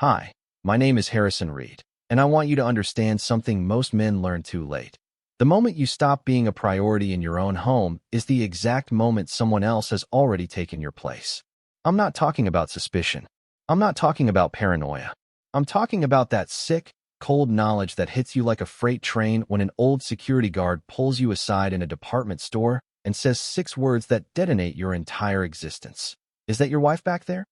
Hi, my name is Harrison Reed, and I want you to understand something most men learn too late. The moment you stop being a priority in your own home is the exact moment someone else has already taken your place. I'm not talking about suspicion. I'm not talking about paranoia. I'm talking about that sick, cold knowledge that hits you like a freight train when an old security guard pulls you aside in a department store and says 6 words that detonate your entire existence. Is that your wife back there?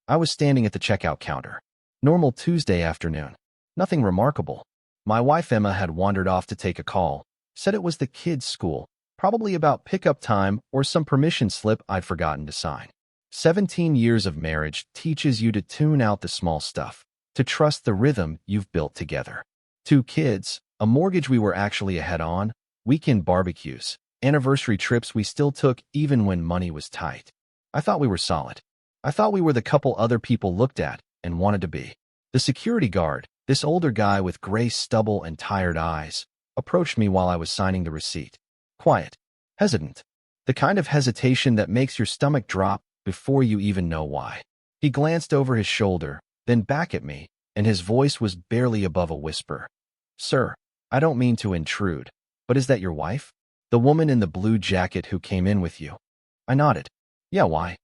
I was standing at the checkout counter. Normal Tuesday afternoon. Nothing remarkable. My wife Emma had wandered off to take a call, said it was the kids' school, probably about pickup time or some permission slip I'd forgotten to sign. 17 years of marriage teaches you to tune out the small stuff, to trust the rhythm you've built together. 2 kids, a mortgage we were actually ahead on, weekend barbecues, anniversary trips we still took even when money was tight. I thought we were solid. I thought we were the couple other people looked at and wanted to be. The security guard, this older guy with gray stubble and tired eyes, approached me while I was signing the receipt. Quiet, hesitant, the kind of hesitation that makes your stomach drop before you even know why. He glanced over his shoulder, then back at me, and his voice was barely above a whisper. "Sir, I don't mean to intrude, but is that your wife? The woman in the blue jacket who came in with you?" I nodded. "Yeah, why?"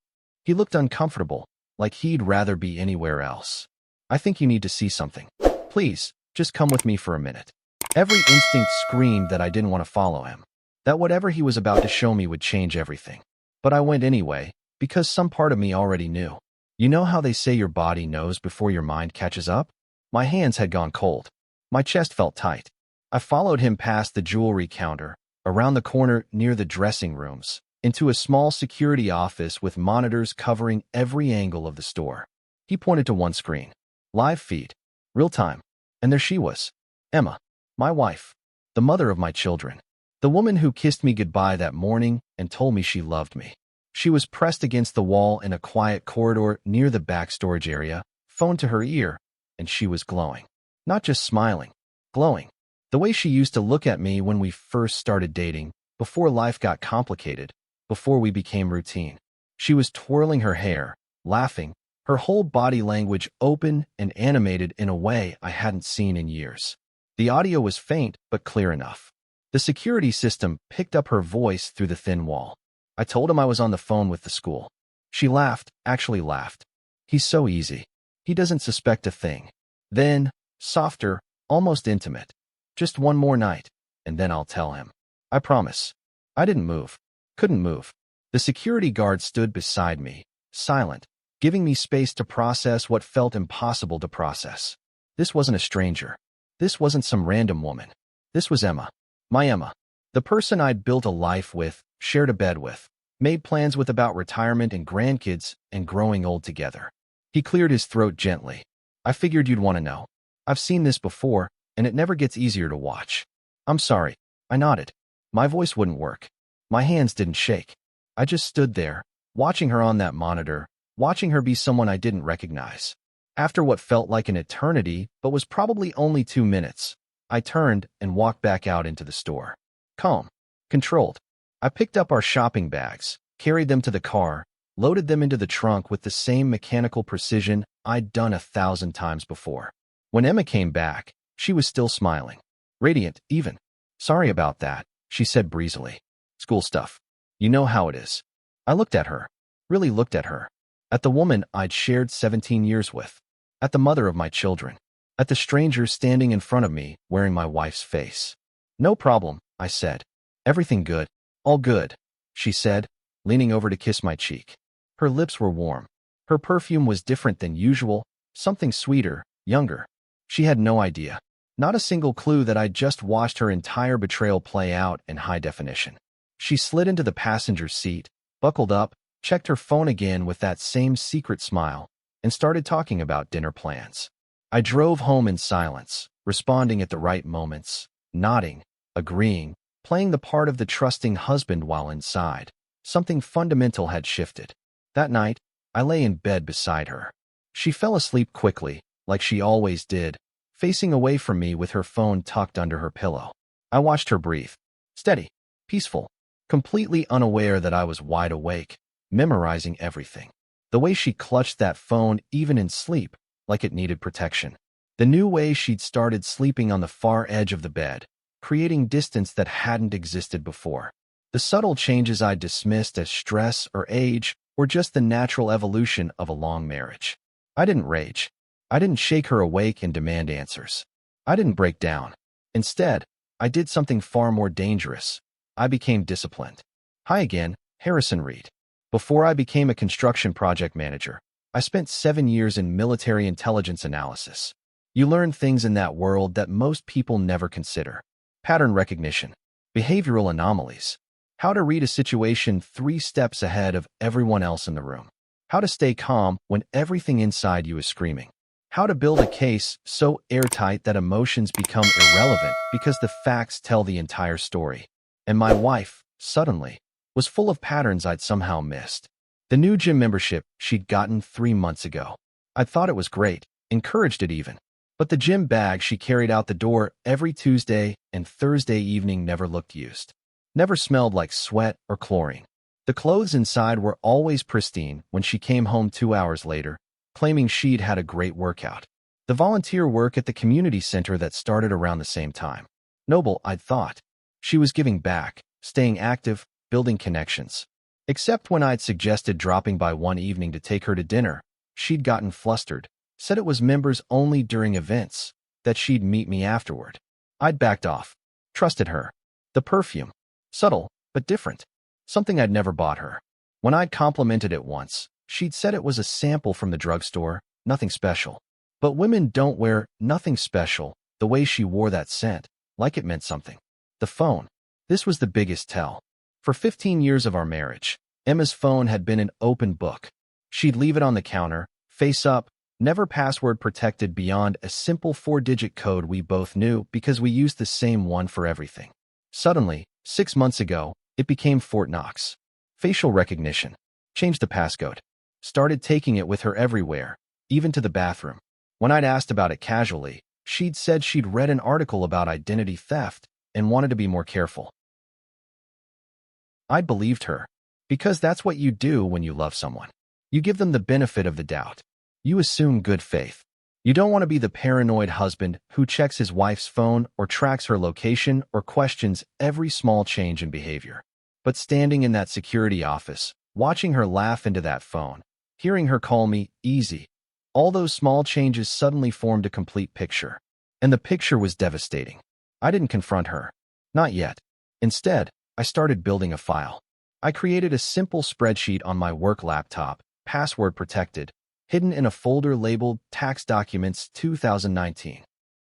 He looked uncomfortable, like he'd rather be anywhere else. "I think you need to see something. Please, just come with me for a minute." Every instinct screamed that I didn't want to follow him, that whatever he was about to show me would change everything. But I went anyway, because some part of me already knew. You know how they say your body knows before your mind catches up? My hands had gone cold. My chest felt tight. I followed him past the jewelry counter, around the corner near the dressing rooms, into a small security office with monitors covering every angle of the store. He pointed to one screen. Live feed. Real time. And there she was. Emma. My wife. The mother of my children. The woman who kissed me goodbye that morning and told me she loved me. She was pressed against the wall in a quiet corridor near the back storage area, phone to her ear, and she was glowing. Not just smiling. Glowing. The way she used to look at me when we first started dating, before life got complicated, before we became routine. She was twirling her hair, laughing, her whole body language open and animated in a way I hadn't seen in years. The audio was faint but clear enough. The security system picked up her voice through the thin wall. I told him I was on the phone with the school. She laughed, actually laughed. "He's so easy. He doesn't suspect a thing." Then, softer, almost intimate. "Just one more night, and then I'll tell him. I promise." I didn't move. Couldn't move. The security guard stood beside me, silent, giving me space to process what felt impossible to process. This wasn't a stranger. This wasn't some random woman. This was Emma. My Emma. The person I'd built a life with, shared a bed with, made plans with about retirement and grandkids and growing old together. He cleared his throat gently. "I figured you'd want to know. I've seen this before, and it never gets easier to watch." "I'm sorry." I nodded. My voice wouldn't work. My hands didn't shake. I just stood there, watching her on that monitor, watching her be someone I didn't recognize. After what felt like an eternity, but was probably only 2 minutes, I turned and walked back out into the store. Calm. Controlled. I picked up our shopping bags, carried them to the car, loaded them into the trunk with the same mechanical precision I'd done 1,000 times before. When Emma came back, she was still smiling. Radiant, even. "Sorry about that," she said breezily. "School stuff. You know how it is." I looked at her. Really looked at her. At the woman I'd shared 17 years with. At the mother of my children. At the stranger standing in front of me, wearing my wife's face. "No problem," I said. "Everything good." "All good," she said, leaning over to kiss my cheek. Her lips were warm. Her perfume was different than usual, something sweeter, younger. She had no idea. Not a single clue that I'd just watched her entire betrayal play out in high definition. She slid into the passenger seat, buckled up, checked her phone again with that same secret smile, and started talking about dinner plans. I drove home in silence, responding at the right moments, nodding, agreeing, playing the part of the trusting husband while inside. Something fundamental had shifted. That night, I lay in bed beside her. She fell asleep quickly, like she always did, facing away from me with her phone tucked under her pillow. I watched her breathe. Steady, peaceful, completely unaware that I was wide awake, memorizing everything. The way she clutched that phone even in sleep, like it needed protection. The new way she'd started sleeping on the far edge of the bed, creating distance that hadn't existed before. The subtle changes I'd dismissed as stress or age were just the natural evolution of a long marriage. I didn't rage. I didn't shake her awake and demand answers. I didn't break down. Instead, I did something far more dangerous. I became disciplined. Hi again, Harrison Reed. Before I became a construction project manager, I spent 7 years in military intelligence analysis. You learn things in that world that most people never consider. Pattern recognition, behavioral anomalies, how to read a situation 3 steps ahead of everyone else in the room, how to stay calm when everything inside you is screaming, how to build a case so airtight that emotions become irrelevant because the facts tell the entire story. And my wife, suddenly, was full of patterns I'd somehow missed. The new gym membership she'd gotten 3 months ago. I thought it was great, encouraged it even. But the gym bag she carried out the door every Tuesday and Thursday evening never looked used. Never smelled like sweat or chlorine. The clothes inside were always pristine when she came home 2 hours later, claiming she'd had a great workout. The volunteer work at the community center that started around the same time. Noble, I'd thought. She was giving back, staying active, building connections. Except when I'd suggested dropping by one evening to take her to dinner, she'd gotten flustered, said it was members only during events, that she'd meet me afterward. I'd backed off. Trusted her. The perfume. Subtle, but different. Something I'd never bought her. When I'd complimented it once, she'd said it was a sample from the drugstore, nothing special. But women don't wear nothing special the way she wore that scent, like it meant something. The phone. This was the biggest tell. For 15 years of our marriage, Emma's phone had been an open book. She'd leave it on the counter, face up, never password protected beyond a simple 4-digit code we both knew because we used the same one for everything. Suddenly, 6 months ago, it became Fort Knox. Facial recognition. Changed the passcode. Started taking it with her everywhere, even to the bathroom. When I'd asked about it casually, she'd said she'd read an article about identity theft and wanted to be more careful. I believed her, because that's what you do when you love someone. You give them the benefit of the doubt. You assume good faith. You don't want to be the paranoid husband who checks his wife's phone or tracks her location or questions every small change in behavior. But standing in that security office, watching her laugh into that phone, hearing her call me easy, all those small changes suddenly formed a complete picture. And the picture was devastating. I didn't confront her. Not yet. Instead, I started building a file. I created a simple spreadsheet on my work laptop, password protected, hidden in a folder labeled Tax Documents 2019.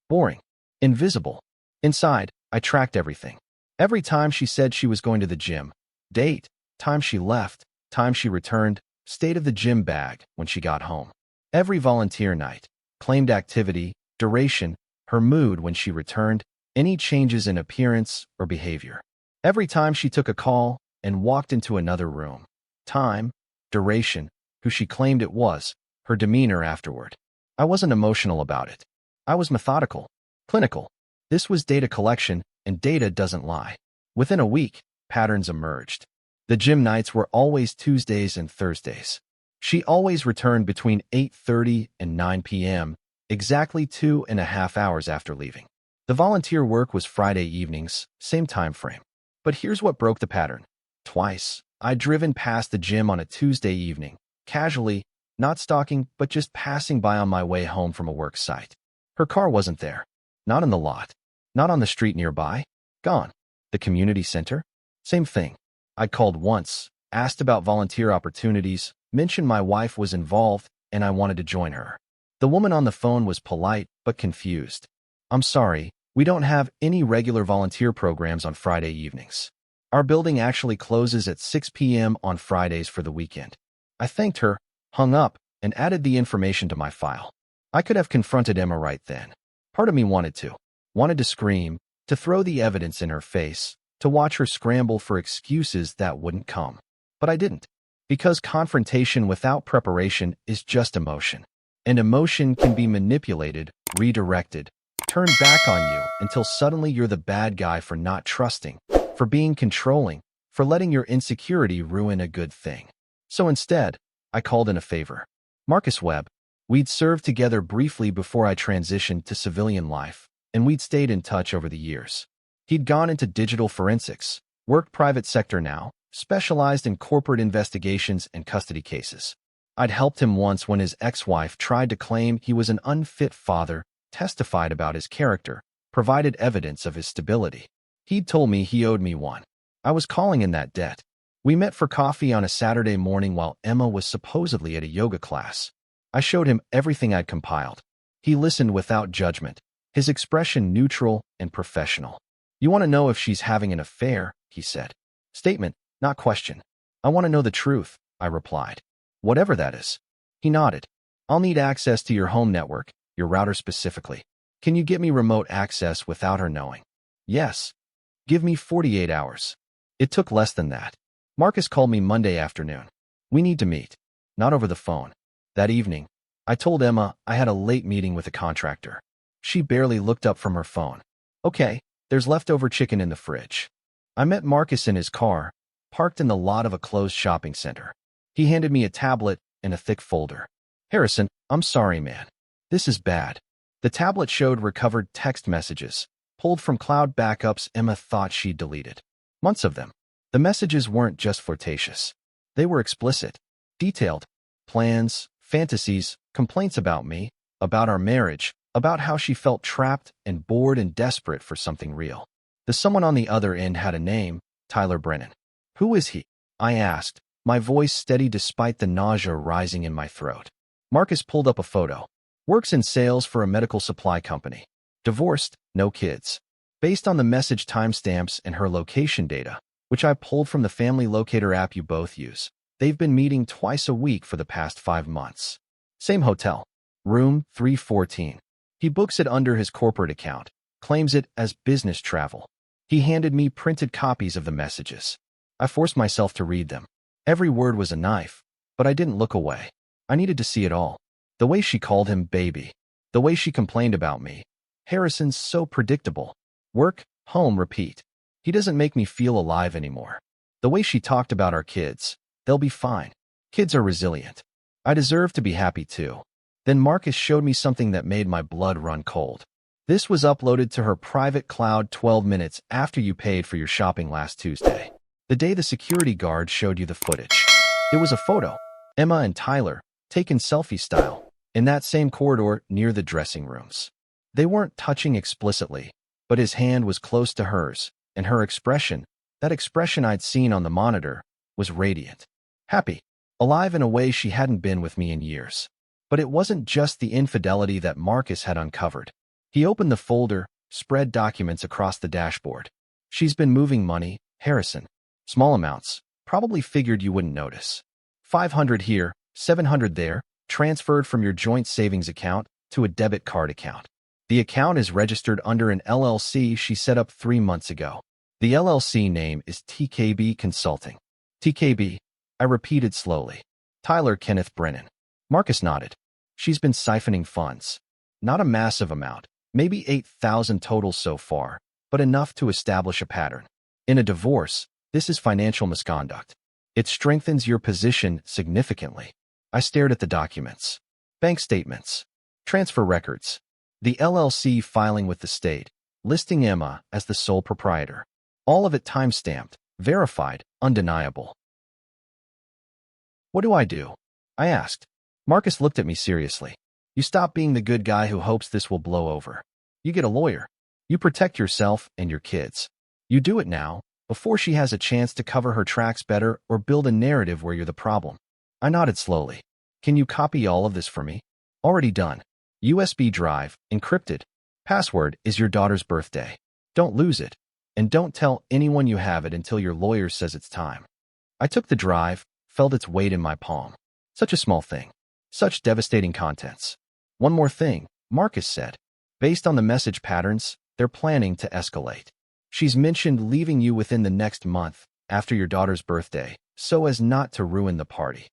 Boring. Invisible. Inside, I tracked everything. Every time she said she was going to the gym, date, time she left, time she returned, state of the gym bag when she got home. Every volunteer night, claimed activity, duration, her mood when she returned, any changes in appearance or behavior. Every time she took a call and walked into another room, time, duration, who she claimed it was, her demeanor afterward. I wasn't emotional about it. I was methodical, clinical. This was data collection, and data doesn't lie. Within a week, patterns emerged. The gym nights were always Tuesdays and Thursdays. She always returned between 8:30 and 9 p.m., exactly 2.5 hours after leaving. The volunteer work was Friday evenings, same time frame. But here's what broke the pattern. Twice, I'd driven past the gym on a Tuesday evening, casually, not stalking, but just passing by on my way home from a work site. Her car wasn't there. Not in the lot. Not on the street nearby. Gone. The community center? Same thing. I'd called once, asked about volunteer opportunities, mentioned my wife was involved, and I wanted to join her. The woman on the phone was polite, but confused. I'm sorry, we don't have any regular volunteer programs on Friday evenings. Our building actually closes at 6 p.m. on Fridays for the weekend. I thanked her, hung up, and added the information to my file. I could have confronted Emma right then. Part of me wanted to scream, to throw the evidence in her face, to watch her scramble for excuses that wouldn't come. But I didn't. Because confrontation without preparation is just emotion. And emotion can be manipulated, redirected, turned back on you until suddenly you're the bad guy for not trusting, for being controlling, for letting your insecurity ruin a good thing. So instead, I called in a favor. Marcus Webb, We'd served together briefly before I transitioned to civilian life, and we'd stayed in touch over the years. He'd gone into digital forensics, worked private sector now, specialized in corporate investigations and custody cases. I'd helped him once when his ex-wife tried to claim he was an unfit father, testified about his character, provided evidence of his stability. He'd told me he owed me one. I was calling in that debt. We met for coffee on a Saturday morning while Emma was supposedly at a yoga class. I showed him everything I'd compiled. He listened without judgment, his expression neutral and professional. "You want to know if she's having an affair," he said. "Statement, not question." "I want to know the truth," I replied. "Whatever that is." He nodded. "I'll need access to your home network, your router specifically. Can you get me remote access without her knowing?" "Yes." "Give me 48 hours. It took less than that. Marcus called me Monday afternoon. "We need to meet." Not over the phone. That evening, I told Emma I had a late meeting with a contractor. She barely looked up from her phone. "Okay, there's leftover chicken in the fridge." I met Marcus in his car, parked in the lot of a closed shopping center. He handed me a tablet and a thick folder. "Harrison, I'm sorry, man. This is bad." The tablet showed recovered text messages, pulled from cloud backups Emma thought she'd deleted. Months of them. The messages weren't just flirtatious. They were explicit, detailed. Plans, fantasies, complaints about me, about our marriage, about how she felt trapped and bored and desperate for something real. The someone on the other end had a name, Tyler Brennan. "Who is he?" I asked, my voice steady despite the nausea rising in my throat. Marcus pulled up a photo. "Works in sales for a medical supply company. Divorced, no kids." Based on the message timestamps and her location data, which I pulled from the family locator app you both use, they've been meeting twice a week for the past 5 months. Same hotel. Room 314. He books it under his corporate account, claims it as business travel. He handed me printed copies of the messages. I forced myself to read them. Every word was a knife, but I didn't look away. I needed to see it all. The way she called him baby. The way she complained about me. "Harrison's so predictable. Work, home, repeat. He doesn't make me feel alive anymore." The way she talked about our kids. "They'll be fine. Kids are resilient. I deserve to be happy too." Then Marcus showed me something that made my blood run cold. This was uploaded to her private cloud 12 minutes after you paid for your shopping last Tuesday. The day the security guard showed you the footage. It was a photo. Emma and Tyler, taken selfie style, in that same corridor near the dressing rooms. They weren't touching explicitly, but his hand was close to hers, and her expression, that expression I'd seen on the monitor, was radiant. Happy. Alive in a way she hadn't been with me in years. But it wasn't just the infidelity that Marcus had uncovered. He opened the folder, spread documents across the dashboard. "She's been moving money, Harrison. Small amounts. Probably figured you wouldn't notice. 500 here, 700 there, transferred from your joint savings account to a debit card account. The account is registered under an LLC she set up 3 months ago. The LLC name is TKB Consulting." "TKB," I repeated slowly. "Tyler Kenneth Brennan." Marcus nodded. "She's been siphoning funds. Not a massive amount, maybe 8,000 total so far, but enough to establish a pattern. In a divorce, this is financial misconduct. It strengthens your position significantly." I stared at the documents. Bank statements. Transfer records. The LLC filing with the state, listing Emma as the sole proprietor. All of it time-stamped, verified, undeniable. "What do I do?" I asked. Marcus looked at me seriously. "You stop being the good guy who hopes this will blow over. You get a lawyer. You protect yourself and your kids. You do it now, before she has a chance to cover her tracks better or build a narrative where you're the problem." I nodded slowly. "Can you copy all of this for me?" "Already done. USB drive, encrypted. Password is your daughter's birthday. Don't lose it. And don't tell anyone you have it until your lawyer says it's time." I took the drive, felt its weight in my palm. Such a small thing. Such devastating contents. "One more thing," Marcus said. "Based on the message patterns, they're planning to escalate. She's mentioned leaving you within the next month, after your daughter's birthday, so as not to ruin the party.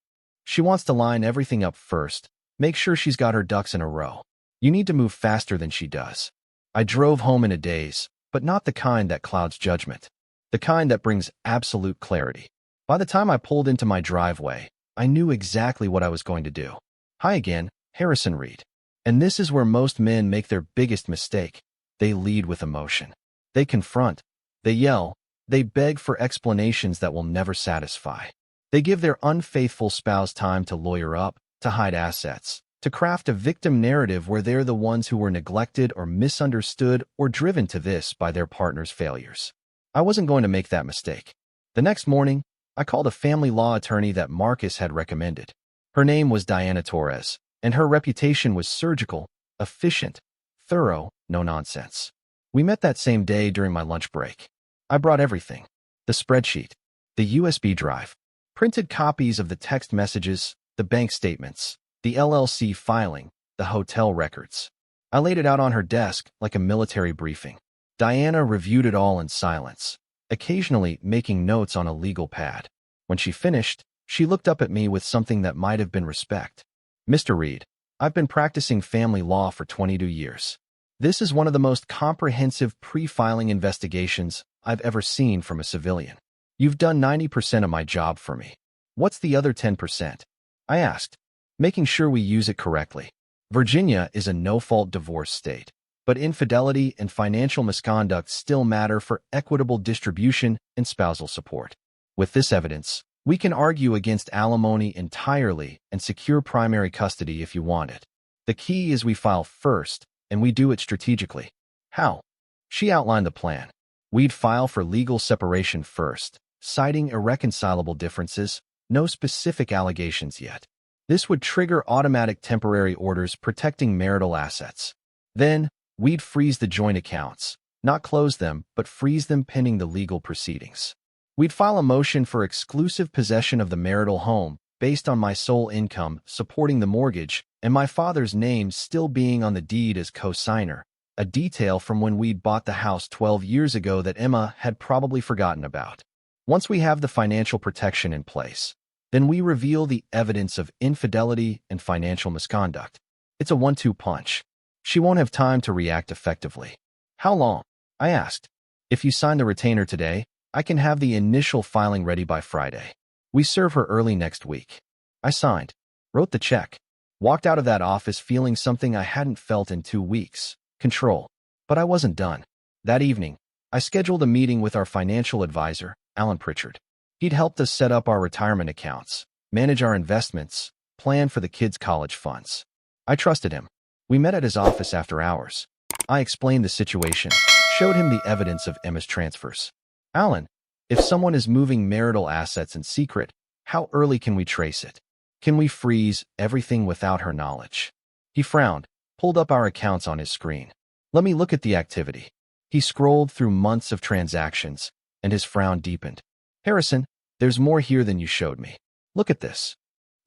She wants to line everything up first, make sure she's got her ducks in a row. You need to move faster than she does." I drove home in a daze, but not the kind that clouds judgment. The kind that brings absolute clarity. By the time I pulled into my driveway, I knew exactly what I was going to do. "Hi again, Harrison Reed. And this is where most men make their biggest mistake. They lead with emotion. They confront. They yell. They beg for explanations that will never satisfy. They give their unfaithful spouse time to lawyer up, to hide assets, to craft a victim narrative where they're the ones who were neglected or misunderstood or driven to this by their partner's failures. I wasn't going to make that mistake. The next morning, I called a family law attorney that Marcus had recommended. Her name was Diana Torres, and her reputation was surgical, efficient, thorough, no nonsense. We met that same day during my lunch break. I brought everything: the spreadsheet, the USB drive, printed copies of the text messages, the bank statements, the LLC filing, the hotel records. I laid it out on her desk like a military briefing. Diana reviewed it all in silence, occasionally making notes on a legal pad. When she finished, she looked up at me with something that might have been respect. "Mr. Reed, I've been practicing family law for 22 years. This is one of the most comprehensive pre-filing investigations I've ever seen from a civilian. You've done 90% of my job for me. What's the other 10%? I asked, making sure we use it correctly. Virginia is a no-fault divorce state, but infidelity and financial misconduct still matter for equitable distribution and spousal support. With this evidence, we can argue against alimony entirely and secure primary custody if you want it. The key is we file first, and we do it strategically." "How?" She outlined the plan. We'd file for legal separation first, citing irreconcilable differences, no specific allegations yet. This would trigger automatic temporary orders protecting marital assets. Then, we'd freeze the joint accounts, not close them, but freeze them pending the legal proceedings. We'd file a motion for exclusive possession of the marital home based on my sole income supporting the mortgage and my father's name still being on the deed as co-signer, a detail from when we'd bought the house 12 years ago that Emma had probably forgotten about. Once we have the financial protection in place, then we reveal the evidence of infidelity and financial misconduct. It's a 1-2 punch. She won't have time to react effectively. "How long?" I asked. "If you sign the retainer today, I can have the initial filing ready by Friday. We serve her early next week." I signed, wrote the check, walked out of that office feeling something I hadn't felt in 2 weeks: control. But I wasn't done. That evening, I scheduled a meeting with our financial advisor, Alan Pritchard. He'd helped us set up our retirement accounts, manage our investments, plan for the kids' college funds. I trusted him. We met at his office after hours. I explained the situation, showed him the evidence of Emma's transfers. "Alan, if someone is moving marital assets in secret, how early can we trace it? Can we freeze everything without her knowledge?" He frowned, pulled up our accounts on his screen. "Let me look at the activity." He scrolled through months of transactions, and his frown deepened. "Harrison, there's more here than you showed me. Look at this."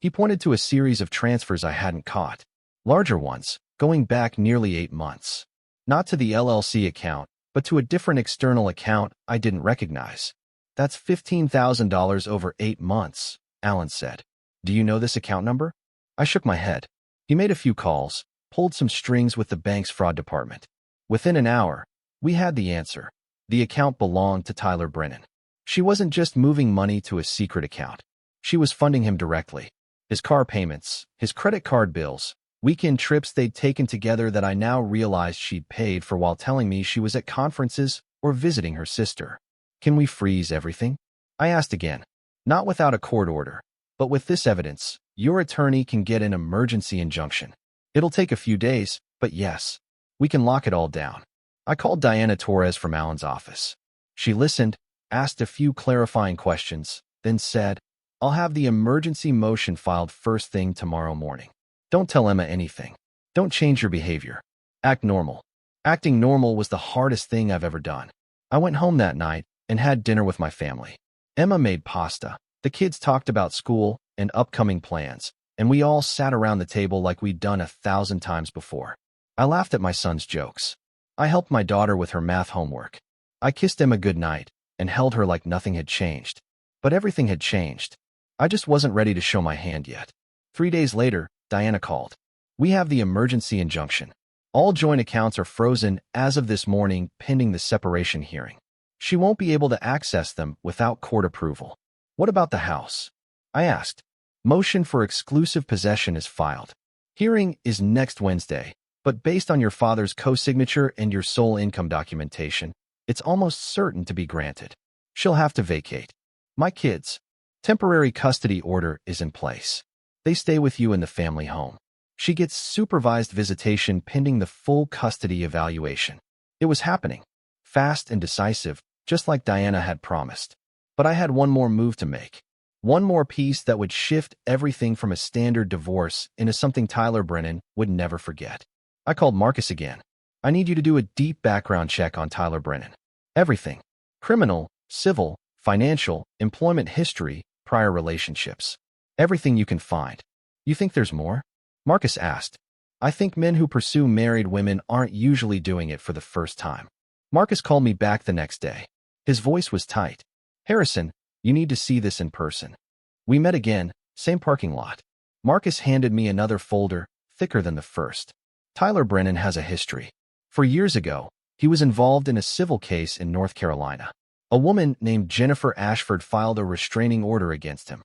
He pointed to a series of transfers I hadn't caught. Larger ones, going back nearly 8 months. Not to the LLC account, but to a different external account I didn't recognize. "That's $15,000 over 8 months, Alan said. "Do you know this account number?" I shook my head. He made a few calls, pulled some strings with the bank's fraud department. Within an hour, we had the answer. The account belonged to Tyler Brennan. She wasn't just moving money to a secret account. She was funding him directly. His car payments, his credit card bills, weekend trips they'd taken together that I now realized she'd paid for while telling me she was at conferences or visiting her sister. "Can we freeze everything?" I asked again. "Not without a court order, but with this evidence, your attorney can get an emergency injunction. It'll take a few days, but yes, we can lock it all down." I called Diana Torres from Alan's office. She listened, asked a few clarifying questions, then said, "I'll have the emergency motion filed first thing tomorrow morning. Don't tell Emma anything. Don't change your behavior. Act normal." Acting normal was the hardest thing I've ever done. I went home that night and had dinner with my family. Emma made pasta. The kids talked about school and upcoming plans, and we all sat around the table like we'd done 1,000 times before. I laughed at my son's jokes. I helped my daughter with her math homework. I kissed Emma goodnight and held her like nothing had changed. But everything had changed. I just wasn't ready to show my hand yet. 3 days later, Diana called. "We have the emergency injunction. All joint accounts are frozen as of this morning pending the separation hearing. She won't be able to access them without court approval." "What about the house?" I asked. "Motion for exclusive possession is filed." Hearing is next Wednesday, but based on your father's co-signature and your sole income documentation, it's almost certain to be granted. She'll have to vacate. My kids. Temporary custody order is in place. They stay with you in the family home. She gets supervised visitation pending the full custody evaluation. It was happening. Fast and decisive, just like Diana had promised. But I had one more move to make. One more piece that would shift everything from a standard divorce into something Tyler Brennan would never forget. I called Marcus again. I need you to do a deep background check on Tyler Brennan. Everything. Criminal, civil, financial, employment history, prior relationships. Everything you can find. You think there's more? Marcus asked. I think men who pursue married women aren't usually doing it for the first time. Marcus called me back the next day. His voice was tight. Harrison, you need to see this in person. We met again, same parking lot. Marcus handed me another folder, thicker than the first. Tyler Brennan has a history. 4 years ago, he was involved in a civil case in North Carolina. A woman named Jennifer Ashford filed a restraining order against him.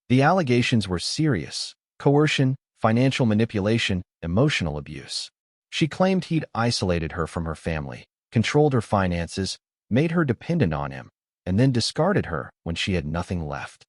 The allegations were serious: coercion, financial manipulation, emotional abuse. She claimed he'd isolated her from her family, controlled her finances, made her dependent on him, and then discarded her when she had nothing left.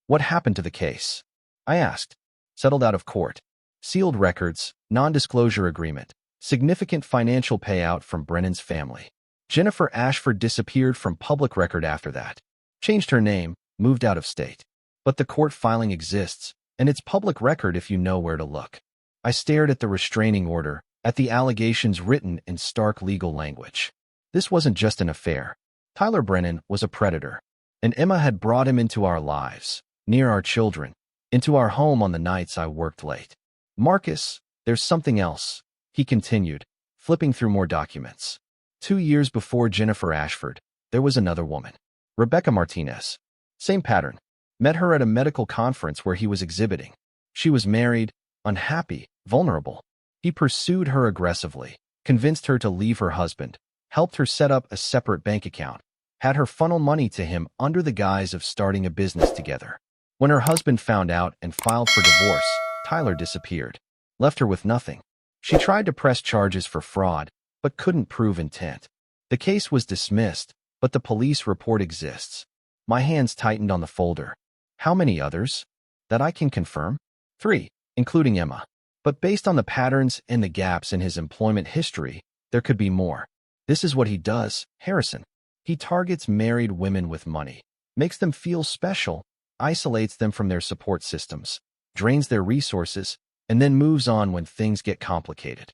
What happened to the case? I asked. Settled out of court. Sealed records, non-disclosure agreement, significant financial payout from Brennan's family. Jennifer Ashford disappeared from public record after that. Changed her name, moved out of state. But the court filing exists, and it's public record if you know where to look. I stared at the restraining order, at the allegations written in stark legal language. This wasn't just an affair. Tyler Brennan was a predator, and Emma had brought him into our lives, near our children, into our home on the nights I worked late. Marcus, there's something else, he continued, flipping through more documents. 2 years before Jennifer Ashford, there was another woman, Rebecca Martinez. Same pattern. Met her at a medical conference where he was exhibiting. She was married, unhappy, vulnerable. He pursued her aggressively, convinced her to leave her husband, helped her set up a separate bank account, had her funnel money to him under the guise of starting a business together. When her husband found out and filed for divorce, Tyler disappeared, left her with nothing. She tried to press charges for fraud, but couldn't prove intent. The case was dismissed, but the police report exists. My hands tightened on the folder. How many others? That I can confirm? 3, including Emma. But based on the patterns and the gaps in his employment history, there could be more. This is what he does, Harrison. He targets married women with money, makes them feel special, isolates them from their support systems, drains their resources, and then moves on when things get complicated.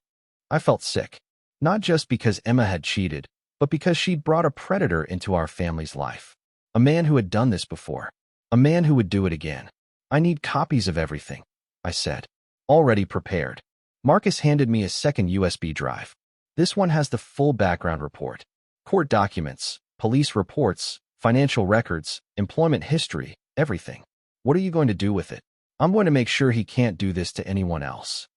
I felt sick, not just because Emma had cheated, but because she'd brought a predator into our family's life. A man who had done this before. A man who would do it again. I need copies of everything, I said. Already prepared. Marcus handed me a second USB drive. This one has the full background report. Court documents, police reports, financial records, employment history, everything. What are you going to do with it? I'm going to make sure he can't do this to anyone else.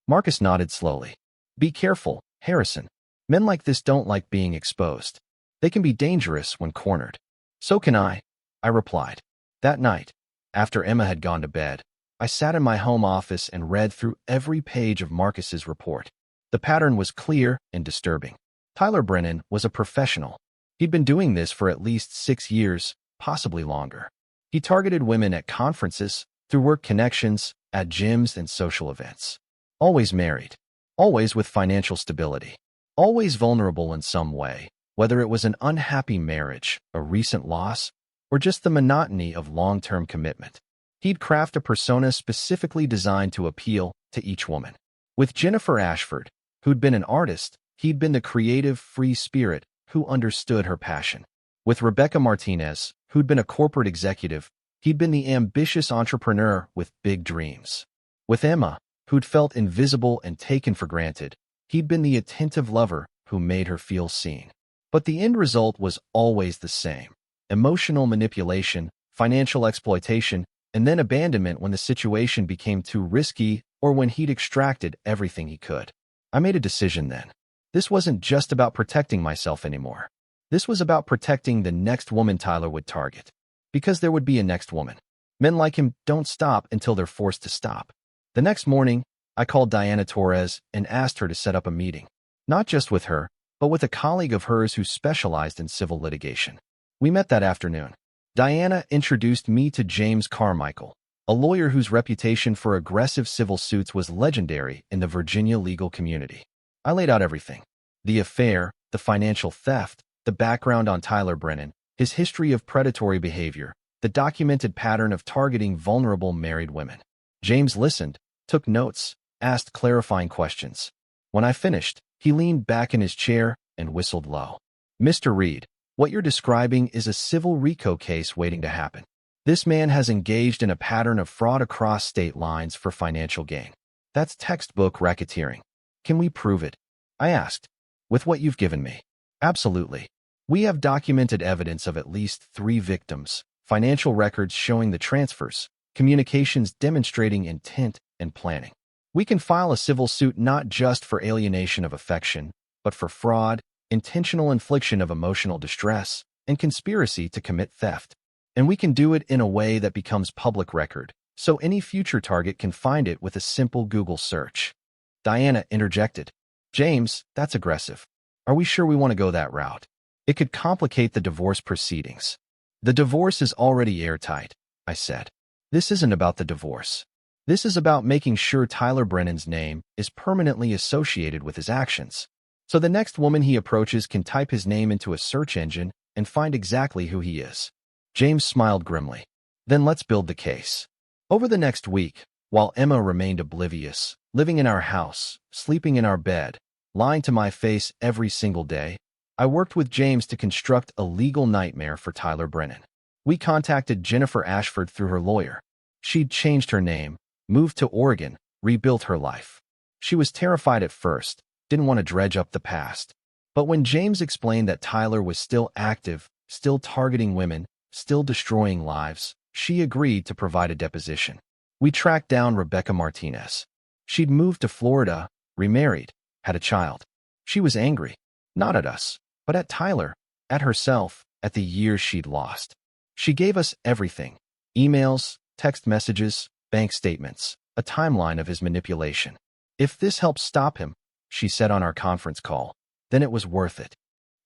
Marcus nodded slowly. Be careful, Harrison. Men like this don't like being exposed. They can be dangerous when cornered. So can I replied. That night, after Emma had gone to bed, I sat in my home office and read through every page of Marcus's report. The pattern was clear and disturbing. Tyler Brennan was a professional. He'd been doing this for at least 6 years, possibly longer. He targeted women at conferences, through work connections, at gyms and social events. Always married. Always with financial stability. Always vulnerable in some way, whether it was an unhappy marriage, a recent loss, or just the monotony of long-term commitment. He'd craft a persona specifically designed to appeal to each woman. With Jennifer Ashford, who'd been an artist, he'd been the creative, free spirit who understood her passion. With Rebecca Martinez, who'd been a corporate executive, he'd been the ambitious entrepreneur with big dreams. With Emma, who'd felt invisible and taken for granted, he'd been the attentive lover who made her feel seen. But the end result was always the same. Emotional manipulation, financial exploitation, and then abandonment when the situation became too risky or when he'd extracted everything he could. I made a decision then. This wasn't just about protecting myself anymore. This was about protecting the next woman Tyler would target. Because there would be a next woman. Men like him don't stop until they're forced to stop. The next morning, I called Diana Torres and asked her to set up a meeting. Not just with her, but with a colleague of hers who specialized in civil litigation. We met that afternoon. Diana introduced me to James Carmichael, a lawyer whose reputation for aggressive civil suits was legendary in the Virginia legal community. I laid out everything: the affair, the financial theft, the background on Tyler Brennan, his history of predatory behavior, the documented pattern of targeting vulnerable married women. James listened, took notes, asked clarifying questions. When I finished, he leaned back in his chair and whistled low. "Mr. Reed, what you're describing is a civil RICO case waiting to happen. This man has engaged in a pattern of fraud across state lines for financial gain. That's textbook racketeering. Can we prove it?" I asked. "With what you've given me?" "Absolutely. We have documented evidence of at least 3 victims, financial records showing the transfers, communications demonstrating intent and planning. We can file a civil suit not just for alienation of affection, but for fraud, intentional infliction of emotional distress, and conspiracy to commit theft. And we can do it in a way that becomes public record, so any future target can find it with a simple Google search." Diana interjected. "James, that's aggressive. Are we sure we want to go that route? It could complicate the divorce proceedings." "The divorce is already airtight," I said. "This isn't about the divorce. This is about making sure Tyler Brennan's name is permanently associated with his actions, so the next woman he approaches can type his name into a search engine and find exactly who he is." James smiled grimly. "Then let's build the case." Over the next week, while Emma remained oblivious, living in our house, sleeping in our bed, lying to my face every single day, I worked with James to construct a legal nightmare for Tyler Brennan. We contacted Jennifer Ashford through her lawyer. She'd changed her name, moved to Oregon, rebuilt her life. She was terrified at first, didn't want to dredge up the past. But when James explained that Tyler was still active, still targeting women, still destroying lives, she agreed to provide a deposition. We tracked down Rebecca Martinez. She'd moved to Florida, remarried, had a child. She was angry, not at us, but at Tyler, at herself, at the years she'd lost. She gave us everything: emails, text messages, bank statements, a timeline of his manipulation. "If this helps stop him," she said on our conference call, "then it was worth it."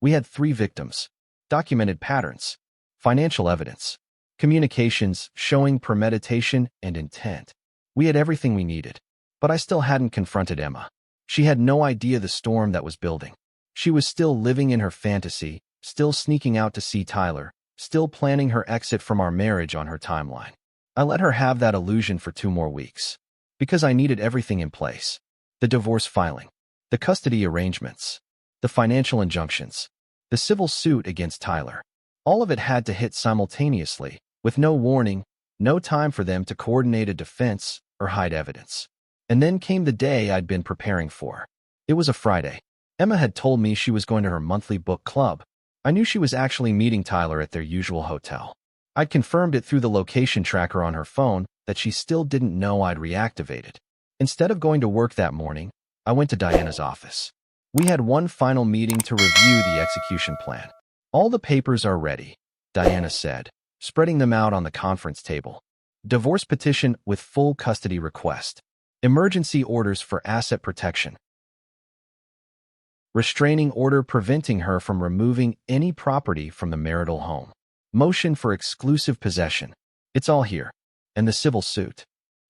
We had 3 victims, documented patterns, financial evidence, communications showing premeditation and intent. We had everything we needed, but I still hadn't confronted Emma. She had no idea the storm that was building. She was still living in her fantasy, still sneaking out to see Tyler, still planning her exit from our marriage on her timeline. I let her have that illusion for 2 more weeks, because I needed everything in place: the divorce filing, the custody arrangements, the financial injunctions, the civil suit against Tyler. All of it had to hit simultaneously, with no warning, no time for them to coordinate a defense or hide evidence. And then came the day I'd been preparing for. It was a Friday. Emma had told me she was going to her monthly book club. I knew she was actually meeting Tyler at their usual hotel. I'd confirmed it through the location tracker on her phone that she still didn't know I'd reactivated. Instead of going to work that morning, I went to Diana's office. We had one final meeting to review the execution plan. "All the papers are ready," Diana said, spreading them out on the conference table. "Divorce petition with full custody request. Emergency orders for asset protection. Restraining order preventing her from removing any property from the marital home. Motion for exclusive possession. It's all here. And the civil suit."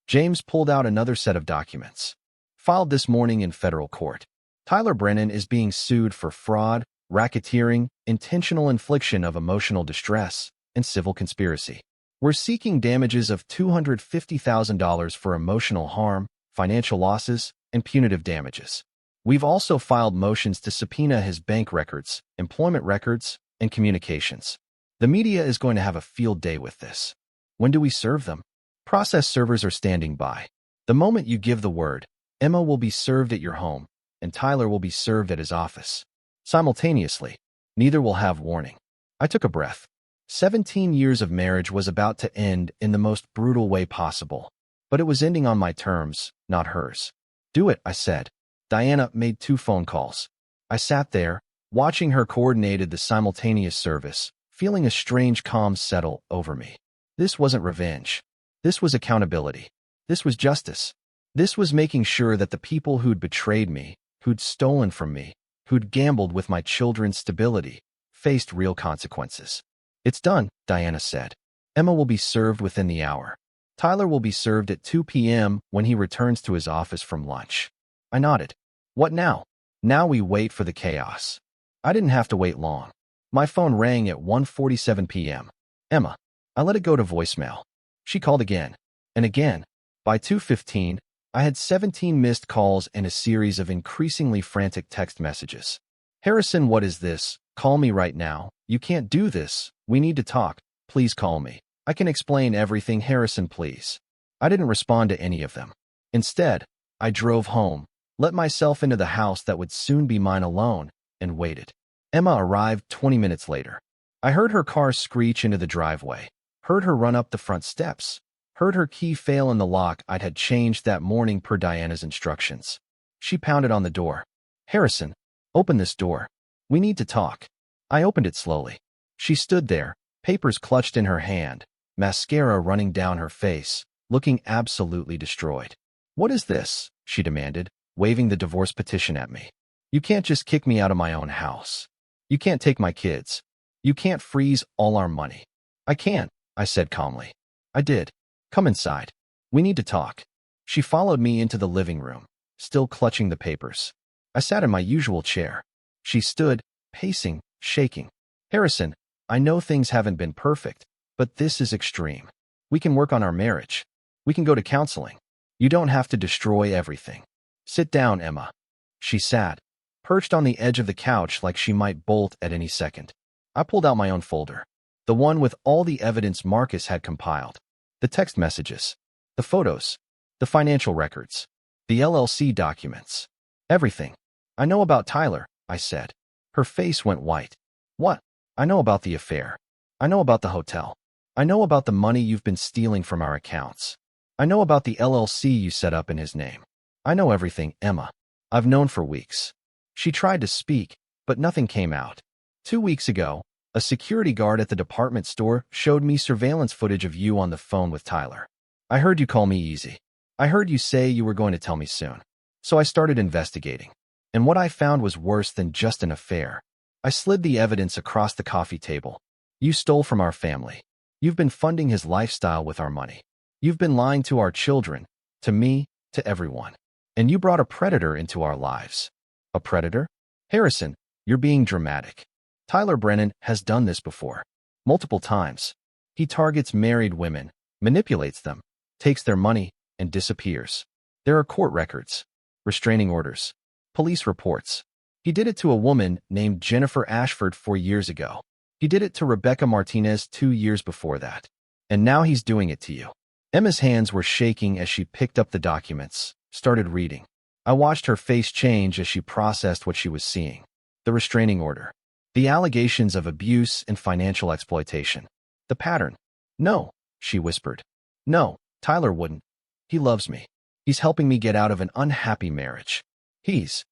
James pulled out another set of documents. "Filed this morning in federal court. Tyler Brennan is being sued for fraud, racketeering, intentional infliction of emotional distress, and civil conspiracy. We're seeking damages of $250,000 for emotional harm, financial losses, and punitive damages. We've also filed motions to subpoena his bank records, employment records, and communications. The media is going to have a field day with this. When do we serve them? Process servers are standing by. The moment you give the word, Emma will be served at your home, and Tyler will be served at his office. Simultaneously, neither will have warning." I took a breath. 17 years of marriage was about to end in the most brutal way possible, but it was ending on my terms, not hers. "Do it," I said. Diana made 2 phone calls. I sat there, watching her coordinated the simultaneous service, feeling a strange calm settle over me. This wasn't revenge. This was accountability. This was justice. This was making sure that the people who'd betrayed me, who'd stolen from me, who'd gambled with my children's stability, faced real consequences. It's done, Diana said. Emma will be served within the hour. Tyler will be served at 2 p.m. when he returns to his office from lunch. I nodded. What now? Now we wait for the chaos. I didn't have to wait long. My phone rang at 1:47 p.m. Emma. I let it go to voicemail. She called again and again. By 2:15, I had 17 missed calls and a series of increasingly frantic text messages. Harrison, what is this? Call me right now. You can't do this. We need to talk. Please call me. I can explain everything, Harrison, please. I didn't respond to any of them. Instead, I drove home, let myself into the house that would soon be mine alone, and waited. Emma arrived 20 minutes later. I heard her car screech into the driveway, heard her run up the front steps, heard her key fail in the lock I'd had changed that morning per Diana's instructions. She pounded on the door. Harrison, open this door. We need to talk. I opened it slowly. She stood there, papers clutched in her hand, mascara running down her face, looking absolutely destroyed. What is this? She demanded, waving the divorce petition at me. You can't just kick me out of my own house. You can't take my kids. You can't freeze all our money. I can't, I said calmly. I did. Come inside. We need to talk. She followed me into the living room, still clutching the papers. I sat in my usual chair. She stood, pacing, shaking. Harrison, I know things haven't been perfect, but this is extreme. We can work on our marriage. We can go to counseling. You don't have to destroy everything. Sit down, Emma. She sat, perched on the edge of the couch like she might bolt at any second. I pulled out my own folder, the one with all the evidence Marcus had compiled. The text messages, the photos, the financial records, the LLC documents. Everything. I know about Tyler, I said. Her face went white. What? I know about the affair. I know about the hotel. I know about the money you've been stealing from our accounts. I know about the LLC you set up in his name. I know everything, Emma. I've known for weeks. She tried to speak, but nothing came out. 2 weeks ago, a security guard at the department store showed me surveillance footage of you on the phone with Tyler. I heard you call me easy. I heard you say you were going to tell me soon. So I started investigating. And what I found was worse than just an affair. I slid the evidence across the coffee table. You stole from our family. You've been funding his lifestyle with our money. You've been lying to our children, to me, to everyone. And you brought a predator into our lives. A predator? Harrison, you're being dramatic. Tyler Brennan has done this before. Multiple times. He targets married women, manipulates them, takes their money, and disappears. There are court records, restraining orders, police reports. He did it to a woman named Jennifer Ashford 4 years ago. He did it to Rebecca Martinez 2 years before that. And now he's doing it to you. Emma's hands were shaking as she picked up the documents, started reading. I watched her face change as she processed what she was seeing. The restraining order. The allegations of abuse and financial exploitation. The pattern. No, she whispered. No, Tyler wouldn't. He loves me. He's helping me get out of an unhappy marriage. He's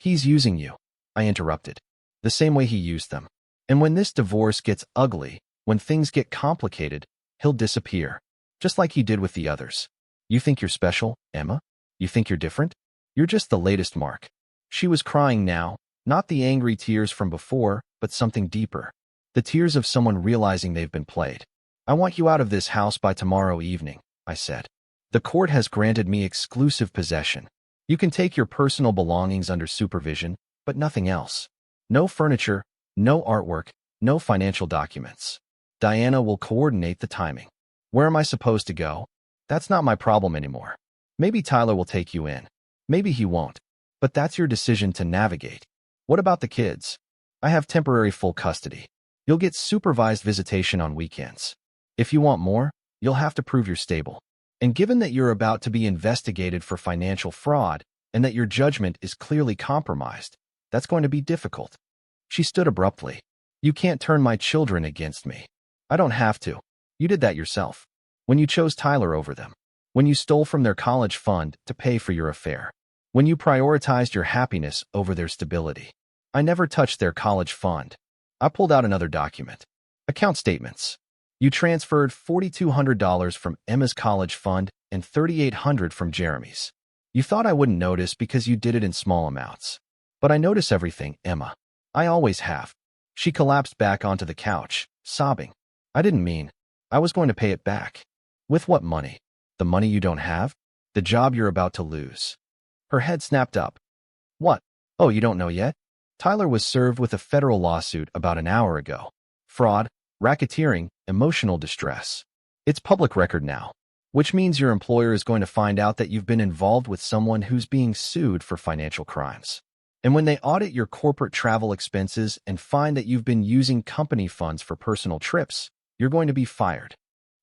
using you, I interrupted. The same way he used them. And when this divorce gets ugly, when things get complicated, he'll disappear. Just like he did with the others. You think you're special, Emma? You think you're different? You're just the latest mark. She was crying now, not the angry tears from before, but something deeper. The tears of someone realizing they've been played. I want you out of this house by tomorrow evening, I said. The court has granted me exclusive possession. You can take your personal belongings under supervision, but nothing else. No furniture, no artwork, no financial documents. Diana will coordinate the timing. Where am I supposed to go? That's not my problem anymore. Maybe Tyler will take you in. Maybe he won't. But that's your decision to navigate. What about the kids? I have temporary full custody. You'll get supervised visitation on weekends. If you want more, you'll have to prove you're stable. And given that you're about to be investigated for financial fraud and that your judgment is clearly compromised, that's going to be difficult. She stood abruptly. You can't turn my children against me. I don't have to. You did that yourself. When you chose Tyler over them. When you stole from their college fund to pay for your affair. When you prioritized your happiness over their stability. I never touched their college fund. I pulled out another document. Account statements. You transferred $4,200 from Emma's college fund and $3,800 from Jeremy's. You thought I wouldn't notice because you did it in small amounts. But I notice everything, Emma. I always have. She collapsed back onto the couch, sobbing. I didn't mean. I was going to pay it back. With what money? The money you don't have? The job you're about to lose. Her head snapped up. What? Oh, you don't know yet? Tyler was served with a federal lawsuit about an hour ago. Fraud, racketeering, emotional distress. It's public record now, which means your employer is going to find out that you've been involved with someone who's being sued for financial crimes. And when they audit your corporate travel expenses and find that you've been using company funds for personal trips, you're going to be fired.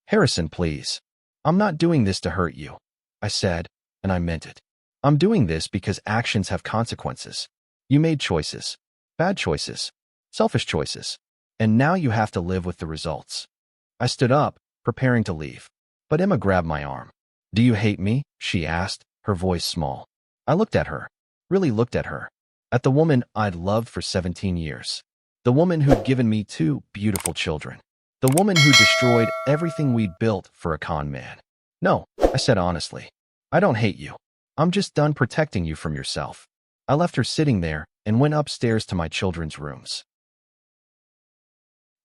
Harrison, please. I'm not doing this to hurt you. I said, and I meant it. I'm doing this because actions have consequences. You made choices. Bad choices. Selfish choices. And now you have to live with the results. I stood up, preparing to leave. But Emma grabbed my arm. Do you hate me? She asked, her voice small. I looked at her. Really looked at her. At the woman I'd loved for 17 years. The woman who'd given me 2 beautiful children. The woman who destroyed everything we'd built for a con man. No, I said honestly. I don't hate you. I'm just done protecting you from yourself. I left her sitting there and went upstairs to my children's rooms.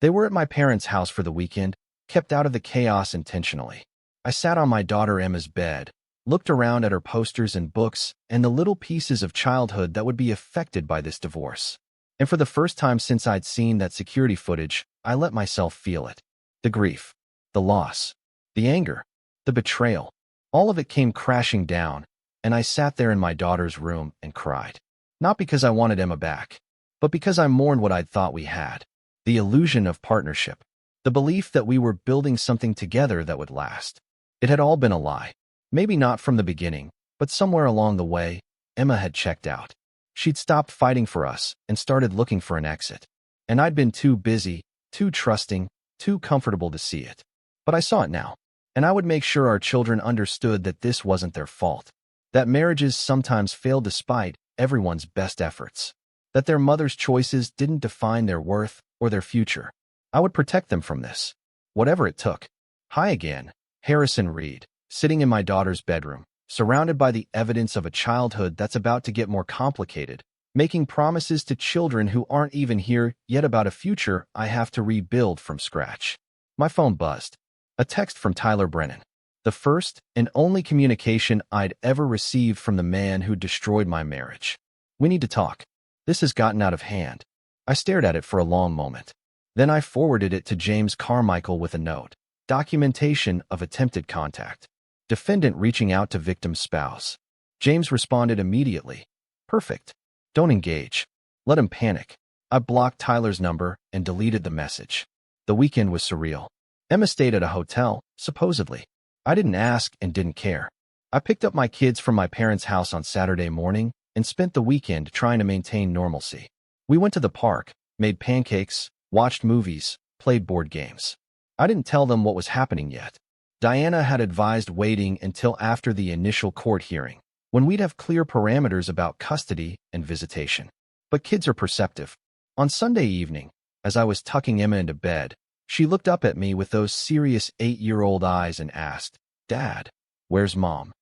They were at my parents' house for the weekend, kept out of the chaos intentionally. I sat on my daughter Emma's bed, looked around at her posters and books and the little pieces of childhood that would be affected by this divorce. And for the first time since I'd seen that security footage, I let myself feel it. The grief, the loss, the anger, the betrayal, all of it came crashing down, and I sat there in my daughter's room and cried. Not because I wanted Emma back, but because I mourned what I'd thought we had. The illusion of partnership. The belief that we were building something together that would last. It had all been a lie. Maybe not from the beginning, but somewhere along the way, Emma had checked out. She'd stopped fighting for us and started looking for an exit. And I'd been too busy, too trusting, too comfortable to see it. But I saw it now. And I would make sure our children understood that this wasn't their fault. That marriages sometimes fail despite everyone's best efforts. That their mother's choices didn't define their worth or their future. I would protect them from this. Whatever it took. Hi again, Harrison Reed, sitting in my daughter's bedroom, surrounded by the evidence of a childhood that's about to get more complicated, making promises to children who aren't even here yet about a future I have to rebuild from scratch. My phone buzzed. A text from Tyler Brennan. The first and only communication I'd ever received from the man who destroyed my marriage. We need to talk. This has gotten out of hand. I stared at it for a long moment. Then I forwarded it to James Carmichael with a note. Documentation of attempted contact. Defendant reaching out to victim's spouse. James responded immediately. Perfect. Don't engage. Let him panic. I blocked Tyler's number and deleted the message. The weekend was surreal. Emma stayed at a hotel, supposedly. I didn't ask and didn't care. I picked up my kids from my parents' house on Saturday morning and spent the weekend trying to maintain normalcy. We went to the park, made pancakes, watched movies, played board games. I didn't tell them what was happening yet. Diana had advised waiting until after the initial court hearing, when we'd have clear parameters about custody and visitation. But kids are perceptive. On Sunday evening, as I was tucking Emma into bed, she looked up at me with those serious 8-year-old eyes and asked, Dad, where's Mom?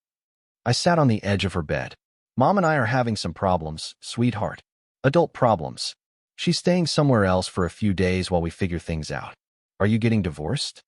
I sat on the edge of her bed. Mom and I are having some problems, sweetheart. Adult problems. She's staying somewhere else for a few days while we figure things out. Are you getting divorced?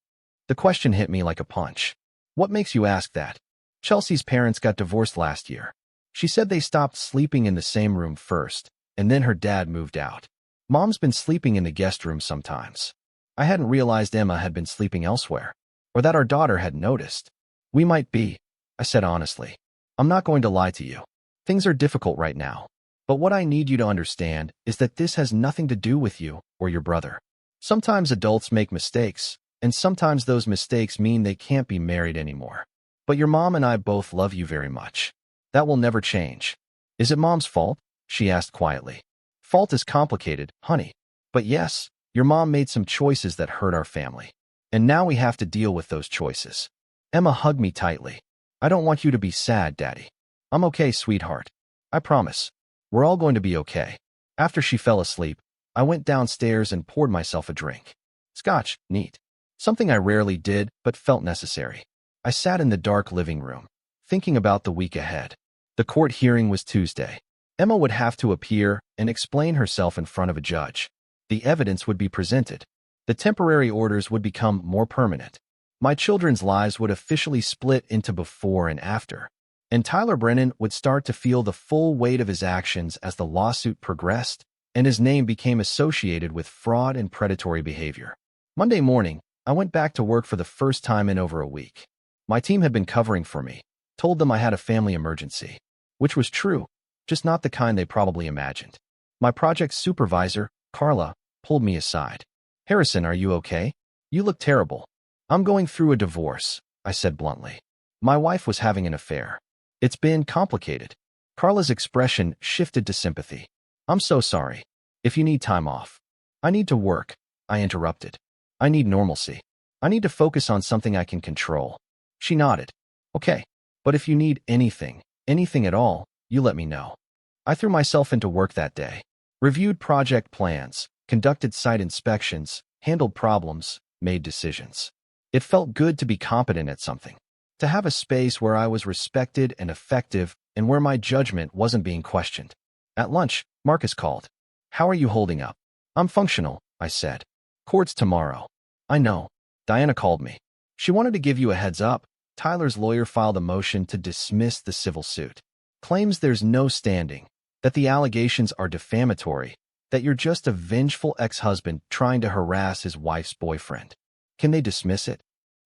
The question hit me like a punch. What makes you ask that? Chelsea's parents got divorced last year. She said they stopped sleeping in the same room first, and then her dad moved out. Mom's been sleeping in the guest room sometimes. I hadn't realized Emma had been sleeping elsewhere, or that our daughter had noticed. We might be, I said honestly. I'm not going to lie to you. Things are difficult right now. But what I need you to understand is that this has nothing to do with you or your brother. Sometimes adults make mistakes, and sometimes those mistakes mean they can't be married anymore. But your mom and I both love you very much. That will never change. Is it Mom's fault? She asked quietly. Fault is complicated, honey. But yes, your mom made some choices that hurt our family. And now we have to deal with those choices. Emma hugged me tightly. I don't want you to be sad, Daddy. I'm okay, sweetheart. I promise. We're all going to be okay. After she fell asleep, I went downstairs and poured myself a drink. Scotch, neat. Something I rarely did, but felt necessary. I sat in the dark living room, thinking about the week ahead. The court hearing was Tuesday. Emma would have to appear and explain herself in front of a judge. The evidence would be presented. The temporary orders would become more permanent. My children's lives would officially split into before and after. And Tyler Brennan would start to feel the full weight of his actions as the lawsuit progressed and his name became associated with fraud and predatory behavior. Monday morning, I went back to work for the first time in over a week. My team had been covering for me, told them I had a family emergency, which was true, just not the kind they probably imagined. My project supervisor, Carla, pulled me aside. "Harrison, are you okay? You look terrible." "I'm going through a divorce," I said bluntly. "My wife was having an affair. It's been complicated." Carla's expression shifted to sympathy. "I'm so sorry. If you need time off." "I need to work," I interrupted. "I need normalcy. I need to focus on something I can control." She nodded. "Okay, but if you need anything at all, you let me know." I threw myself into work that day. Reviewed project plans, conducted site inspections, handled problems, made decisions. It felt good to be competent at something. To have a space where I was respected and effective and where my judgment wasn't being questioned. At lunch, Marcus called. "How are you holding up?" "I'm functional," I said. "Court's tomorrow." "I know." Diana called me. "She wanted to give you a heads up." Tyler's lawyer filed a motion to dismiss the civil suit. Claims there's no standing, that the allegations are defamatory, that you're just a vengeful ex-husband trying to harass his wife's boyfriend. Can they dismiss it?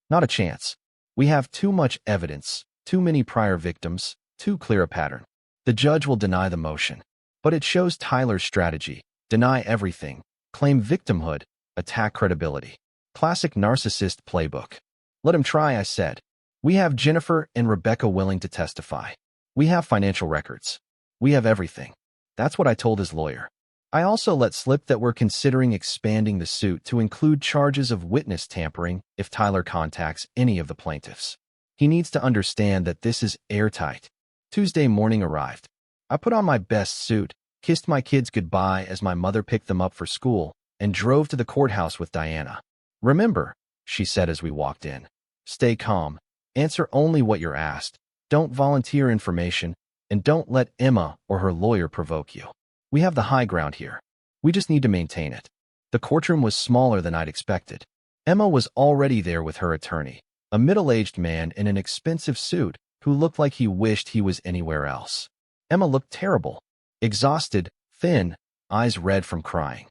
Not a chance. We have too much evidence, too many prior victims, too clear a pattern. The judge will deny the motion. But it shows Tyler's strategy. Deny everything, claim victimhood, attack credibility. Classic narcissist playbook. "Let him try," I said. "We have Jennifer and Rebecca willing to testify. We have financial records. We have everything." That's what I told his lawyer. I also let slip that we're considering expanding the suit to include charges of witness tampering if Tyler contacts any of the plaintiffs. He needs to understand that this is airtight. Tuesday morning arrived. I put on my best suit, kissed my kids goodbye as my mother picked them up for school, and drove to the courthouse with Diana. "Remember," she said as we walked in, "stay calm, answer only what you're asked, don't volunteer information, and don't let Emma or her lawyer provoke you. We have the high ground here. We just need to maintain it." The courtroom was smaller than I'd expected. Emma was already there with her attorney, a middle-aged man in an expensive suit who looked like he wished he was anywhere else. Emma looked terrible, exhausted, thin, eyes red from crying.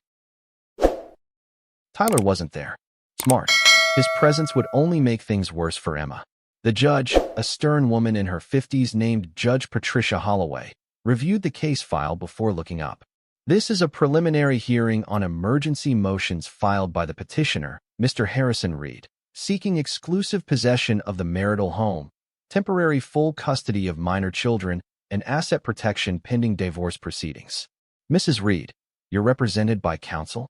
Tyler wasn't there. Smart. His presence would only make things worse for Emma. The judge, a stern woman in her 50s named Judge Patricia Holloway, reviewed the case file before looking up. "This is a preliminary hearing on emergency motions filed by the petitioner, Mr. Harrison Reed, seeking exclusive possession of the marital home, temporary full custody of minor children, and asset protection pending divorce proceedings. Mrs. Reed, you're represented by counsel?"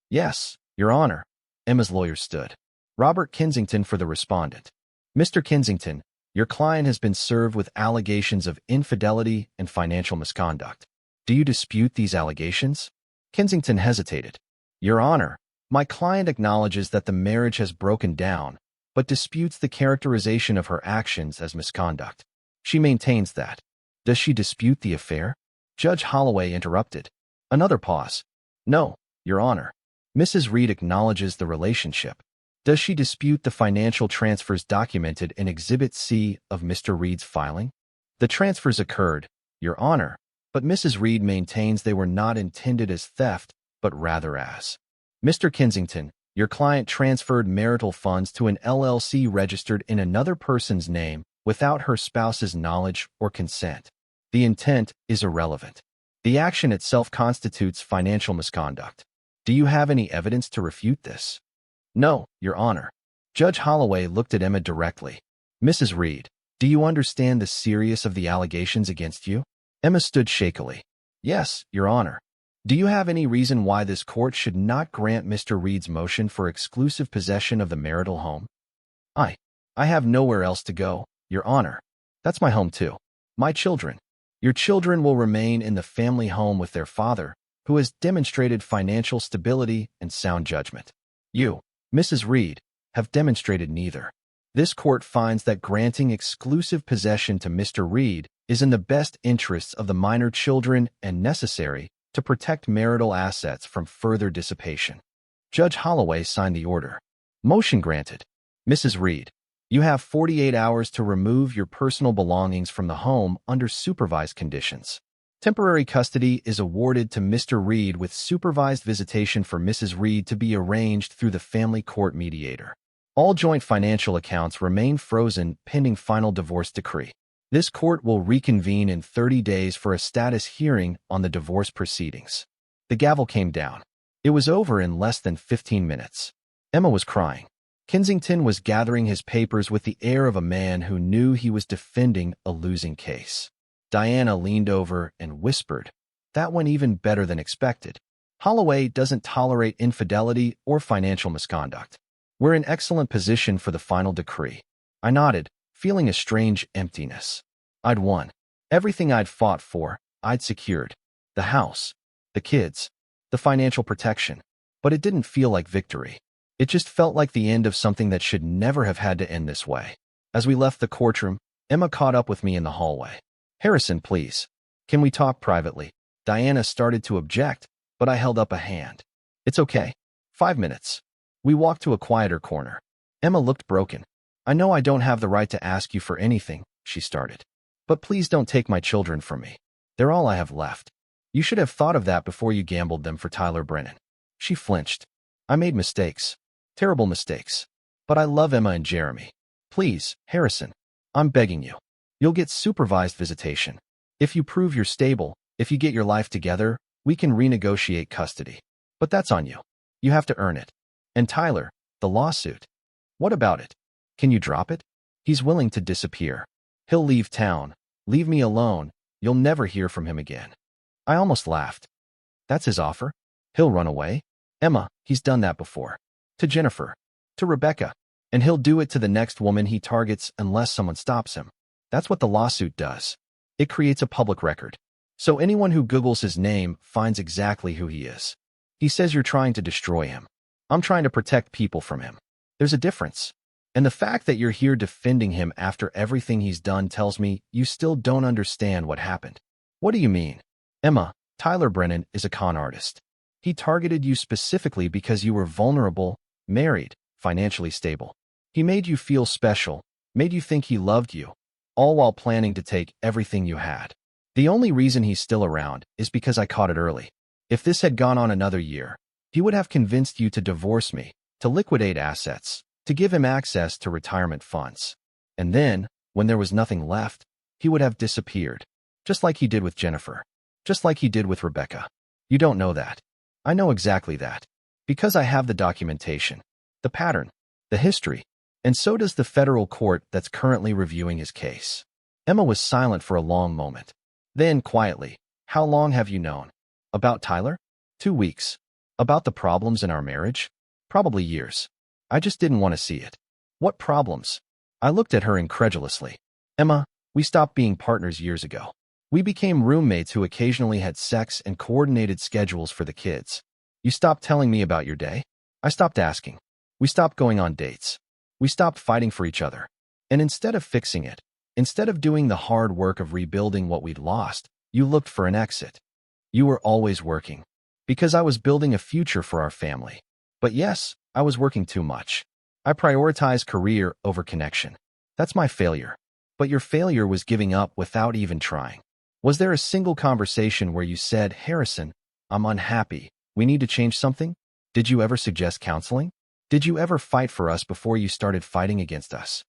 "Yes, Your Honor." Emma's lawyer stood. "Robert Kensington for the respondent." "Mr. Kensington, your client has been served with allegations of infidelity and financial misconduct. Do you dispute these allegations?" Kensington hesitated. "Your Honor, my client acknowledges that the marriage has broken down, but disputes the characterization of her actions as misconduct. She maintains that." "Does she dispute the affair?" Judge Holloway interrupted. Another pause. "No, Your Honor." Mrs. Reed acknowledges the relationship. "Does she dispute the financial transfers documented in Exhibit C of Mr. Reed's filing?" "The transfers occurred, Your Honor, but Mrs. Reed maintains they were not intended as theft, but rather as." "Mr. Kensington, your client transferred marital funds to an LLC registered in another person's name without her spouse's knowledge or consent. The intent is irrelevant. The action itself constitutes financial misconduct. Do you have any evidence to refute this?" "No, Your Honor." Judge Holloway looked at Emma directly. "Mrs. Reed, do you understand the seriousness of the allegations against you?" Emma stood shakily. "Yes, Your Honor." "Do you have any reason why this court should not grant Mr. Reed's motion for exclusive possession of the marital home?" I have nowhere else to go, Your Honor. That's my home too. My children. Your children will remain in the family home with their father, who has demonstrated financial stability and sound judgment. You, Mrs. Reed, have demonstrated neither. This court finds that granting exclusive possession to Mr. Reed is in the best interests of the minor children and necessary to protect marital assets from further dissipation. Judge Holloway signed the order. Motion granted. Mrs. Reed, you have 48 hours to remove your personal belongings from the home under supervised conditions. Temporary custody is awarded to Mr. Reed with supervised visitation for Mrs. Reed to be arranged through the family court mediator. All joint financial accounts remain frozen pending final divorce decree. This court will reconvene in 30 days for a status hearing on the divorce proceedings. The gavel came down. It was over in less than 15 minutes. Emma was crying. Kensington was gathering his papers with the air of a man who knew he was defending a losing case. Diana leaned over and whispered, "That went even better than expected. Holloway doesn't tolerate infidelity or financial misconduct. We're in excellent position for the final decree." I nodded, feeling a strange emptiness. I'd won. Everything I'd fought for, I'd secured. The house, the kids, the financial protection. But it didn't feel like victory. It just felt like the end of something that should never have had to end this way. As we left the courtroom, Emma caught up with me in the hallway. "Harrison, please. Can we talk privately?" Diana started to object, but I held up a hand. "It's okay. 5 minutes." We walked to a quieter corner. Emma looked broken. "I know I don't have the right to ask you for anything," she started. "But please don't take my children from me. They're all I have left. You should have thought of that before you gambled them for Tyler Brennan." She flinched. "I made mistakes. Terrible mistakes. But I love Emma and Jeremy. Please, Harrison. I'm begging you. You'll get supervised visitation. If you prove you're stable, if you get your life together, we can renegotiate custody. But that's on you. You have to earn it. And Tyler, the lawsuit. What about it? Can you drop it? He's willing to disappear. He'll leave town, leave me alone. You'll never hear from him again." I almost laughed. "That's his offer? He'll run away? Emma, he's done that before. To Jennifer. To Rebecca. And he'll do it to the next woman he targets unless someone stops him. That's what the lawsuit does. It creates a public record. So anyone who Googles his name finds exactly who he is. He says you're trying to destroy him. I'm trying to protect people from him. There's a difference. And the fact that you're here defending him after everything he's done tells me you still don't understand what happened." "What do you mean?" "Emma, Tyler Brennan is a con artist. He targeted you specifically because you were vulnerable, married, financially stable. He made you feel special, made you think he loved you, all while planning to take everything you had. The only reason he's still around is because I caught it early. If this had gone on another year, he would have convinced you to divorce me, to liquidate assets, to give him access to retirement funds. And then, when there was nothing left, he would have disappeared, just like he did with Jennifer, just like he did with Rebecca. You don't know that. I know exactly that. Because I have the documentation, the pattern, the history, and so does the federal court that's currently reviewing his case." Emma was silent for a long moment. Then, quietly, "How long have you known? About Tyler?" 2 weeks. "About the problems in our marriage?" "Probably years. I just didn't want to see it." "What problems?" I looked at her incredulously. "Emma, we stopped being partners years ago. We became roommates who occasionally had sex and coordinated schedules for the kids. You stopped telling me about your day. I stopped asking. We stopped going on dates. We stopped fighting for each other. And instead of fixing it, instead of doing the hard work of rebuilding what we'd lost, you looked for an exit. You were always working. Because I was building a future for our family. But yes, I was working too much. I prioritized career over connection. That's my failure. But your failure was giving up without even trying. Was there a single conversation where you said, 'Harrison, I'm unhappy. We need to change something'? Did you ever suggest counseling? Did you ever fight for us before you started fighting against us?"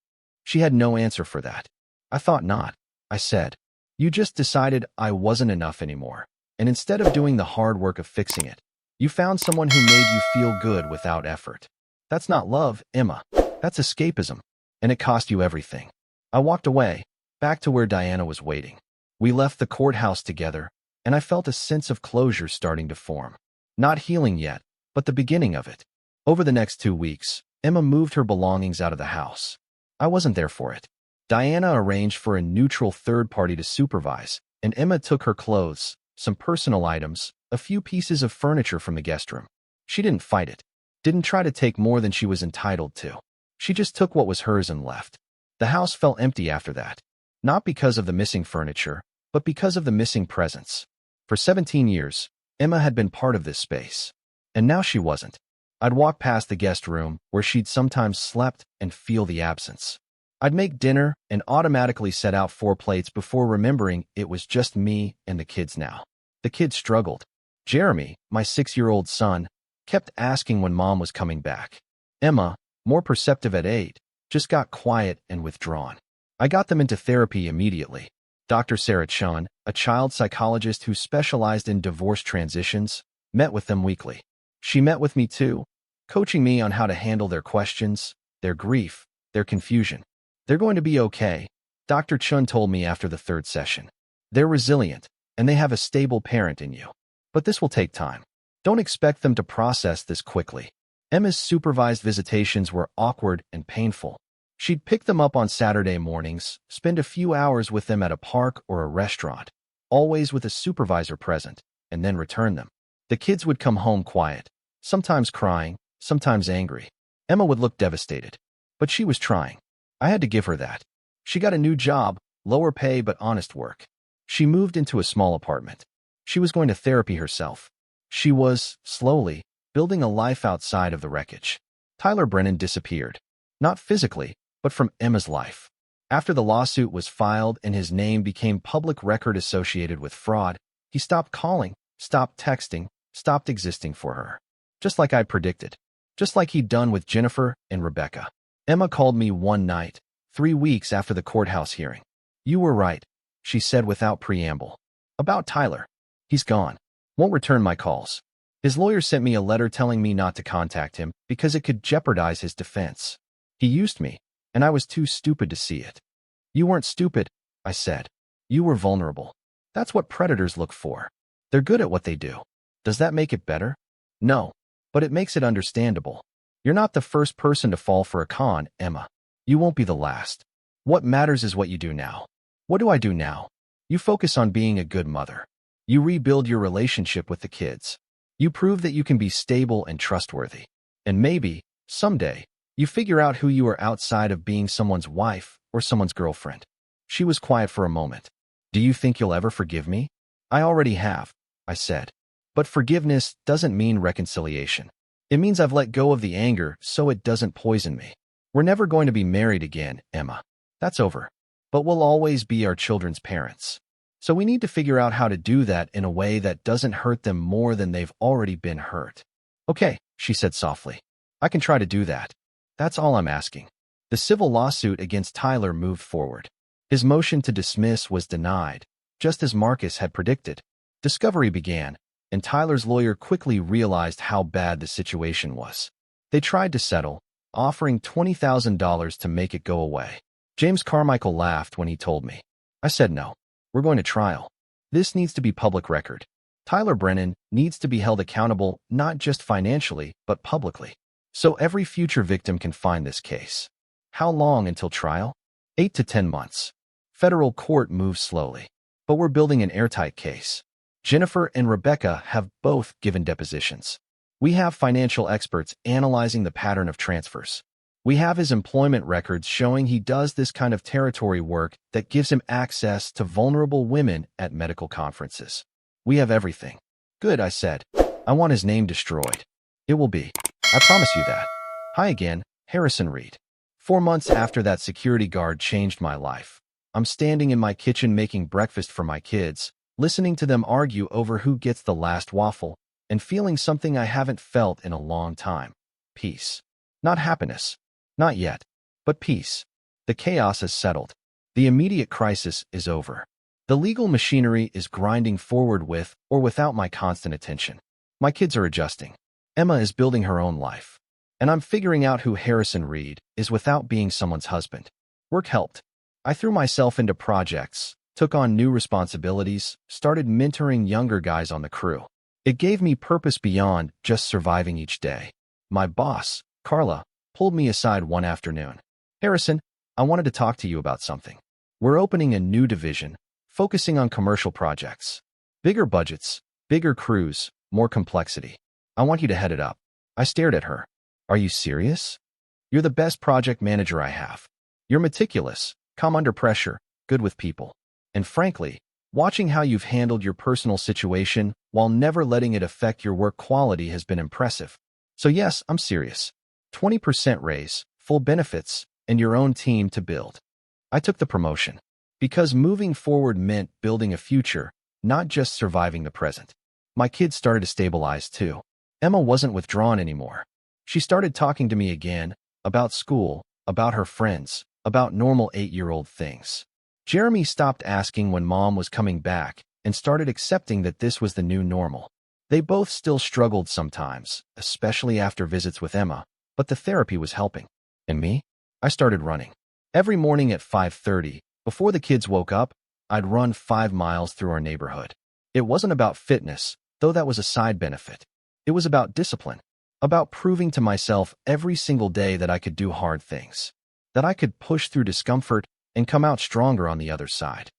She had no answer for that. "I thought not," I said. "You just decided I wasn't enough anymore. And instead of doing the hard work of fixing it, you found someone who made you feel good without effort. That's not love, Emma. That's escapism. And it cost you everything." I walked away, back to where Diana was waiting. We left the courthouse together, and I felt a sense of closure starting to form. Not healing yet, but the beginning of it. Over the next 2 weeks, Emma moved her belongings out of the house. I wasn't there for it. Diana arranged for a neutral third party to supervise, and Emma took her clothes, some personal items, a few pieces of furniture from the guest room. She didn't fight it, didn't try to take more than she was entitled to. She just took what was hers and left. The house felt empty after that. Not because of the missing furniture, but because of the missing presence. For 17 years, Emma had been part of this space. And now she wasn't. I'd walk past the guest room, where she'd sometimes slept, and feel the absence. I'd make dinner and automatically set out 4 plates before remembering it was just me and the kids now. The kids struggled. Jeremy, my 6-year-old son, kept asking when Mom was coming back. Emma, more perceptive at 8, just got quiet and withdrawn. I got them into therapy immediately. Dr. Sarah Chun, a child psychologist who specialized in divorce transitions, met with them weekly. She met with me too, coaching me on how to handle their questions, their grief, their confusion. They're going to be okay, Dr. Chun told me after the 3rd session. They're resilient, and they have a stable parent in you. But this will take time. Don't expect them to process this quickly. Emma's supervised visitations were awkward and painful. She'd pick them up on Saturday mornings, spend a few hours with them at a park or a restaurant, always with a supervisor present, and then return them. The kids would come home quiet, sometimes crying, sometimes angry. Emma would look devastated. But she was trying. I had to give her that. She got a new job, lower pay but honest work. She moved into a small apartment. She was going to therapy herself. She was, slowly, building a life outside of the wreckage. Tyler Brennan disappeared. Not physically, but from Emma's life. After the lawsuit was filed and his name became public record associated with fraud, he stopped calling, stopped texting, stopped existing for her. Just like I'd predicted. Just like he'd done with Jennifer and Rebecca. Emma called me one night, 3 weeks after the courthouse hearing. "You were right," she said without preamble. "About Tyler. He's gone. Won't return my calls. His lawyer sent me a letter telling me not to contact him because it could jeopardize his defense. He used me, and I was too stupid to see it." "You weren't stupid," I said. "You were vulnerable. That's what predators look for. They're good at what they do. Does that make it better? No, but it makes it understandable. You're not the first person to fall for a con, Emma. You won't be the last. What matters is what you do now." "What do I do now?" "You focus on being a good mother. You rebuild your relationship with the kids. You prove that you can be stable and trustworthy. And maybe, someday, you figure out who you are outside of being someone's wife or someone's girlfriend." She was quiet for a moment. "Do you think you'll ever forgive me?" "I already have," I said. "But forgiveness doesn't mean reconciliation. It means I've let go of the anger so it doesn't poison me. We're never going to be married again, Emma. That's over. But we'll always be our children's parents. So we need to figure out how to do that in a way that doesn't hurt them more than they've already been hurt." "Okay," she said softly. "I can try to do that. That's all I'm asking." The civil lawsuit against Tyler moved forward. His motion to dismiss was denied, just as Marcus had predicted. Discovery began, and Tyler's lawyer quickly realized how bad the situation was. They tried to settle, offering $20,000 to make it go away. James Carmichael laughed when he told me. I said no. We're going to trial. This needs to be public record. Tyler Brennan needs to be held accountable not just financially, but publicly. So every future victim can find this case. How long until trial? 8 to 10 months. Federal court moves slowly. But we're building an airtight case. Jennifer and Rebecca have both given depositions. We have financial experts analyzing the pattern of transfers. We have his employment records showing he does this kind of territory work that gives him access to vulnerable women at medical conferences. We have everything. Good, I said. I want his name destroyed. It will be. I promise you that. Hi again, Harrison Reed. 4 months after that security guard changed my life. I'm standing in my kitchen making breakfast for my kids, listening to them argue over who gets the last waffle, and feeling something I haven't felt in a long time. Peace. Not happiness. Not yet. But peace. The chaos has settled. The immediate crisis is over. The legal machinery is grinding forward with or without my constant attention. My kids are adjusting. Emma is building her own life. And I'm figuring out who Harrison Reed is without being someone's husband. Work helped. I threw myself into projects, took on new responsibilities, started mentoring younger guys on the crew. It gave me purpose beyond just surviving each day. My boss, Carla, pulled me aside one afternoon. Harrison, I wanted to talk to you about something. We're opening a new division, focusing on commercial projects. Bigger budgets, bigger crews, more complexity. I want you to head it up. I stared at her. Are you serious? You're the best project manager I have. You're meticulous, calm under pressure, good with people. And frankly, watching how you've handled your personal situation while never letting it affect your work quality has been impressive. So yes, I'm serious. 20% raise, full benefits, and your own team to build. I took the promotion because moving forward meant building a future, not just surviving the present. My kids started to stabilize too. Emma wasn't withdrawn anymore. She started talking to me again about school, about her friends, about normal 8-year-old things. Jeremy stopped asking when mom was coming back and started accepting that this was the new normal. They both still struggled sometimes, especially after visits with Emma, but the therapy was helping. And me? I started running. Every morning at 5:30, before the kids woke up, I'd run 5 miles through our neighborhood. It wasn't about fitness, though that was a side benefit. It was about discipline, about proving to myself every single day that I could do hard things, that I could push through discomfort and come out stronger on the other side.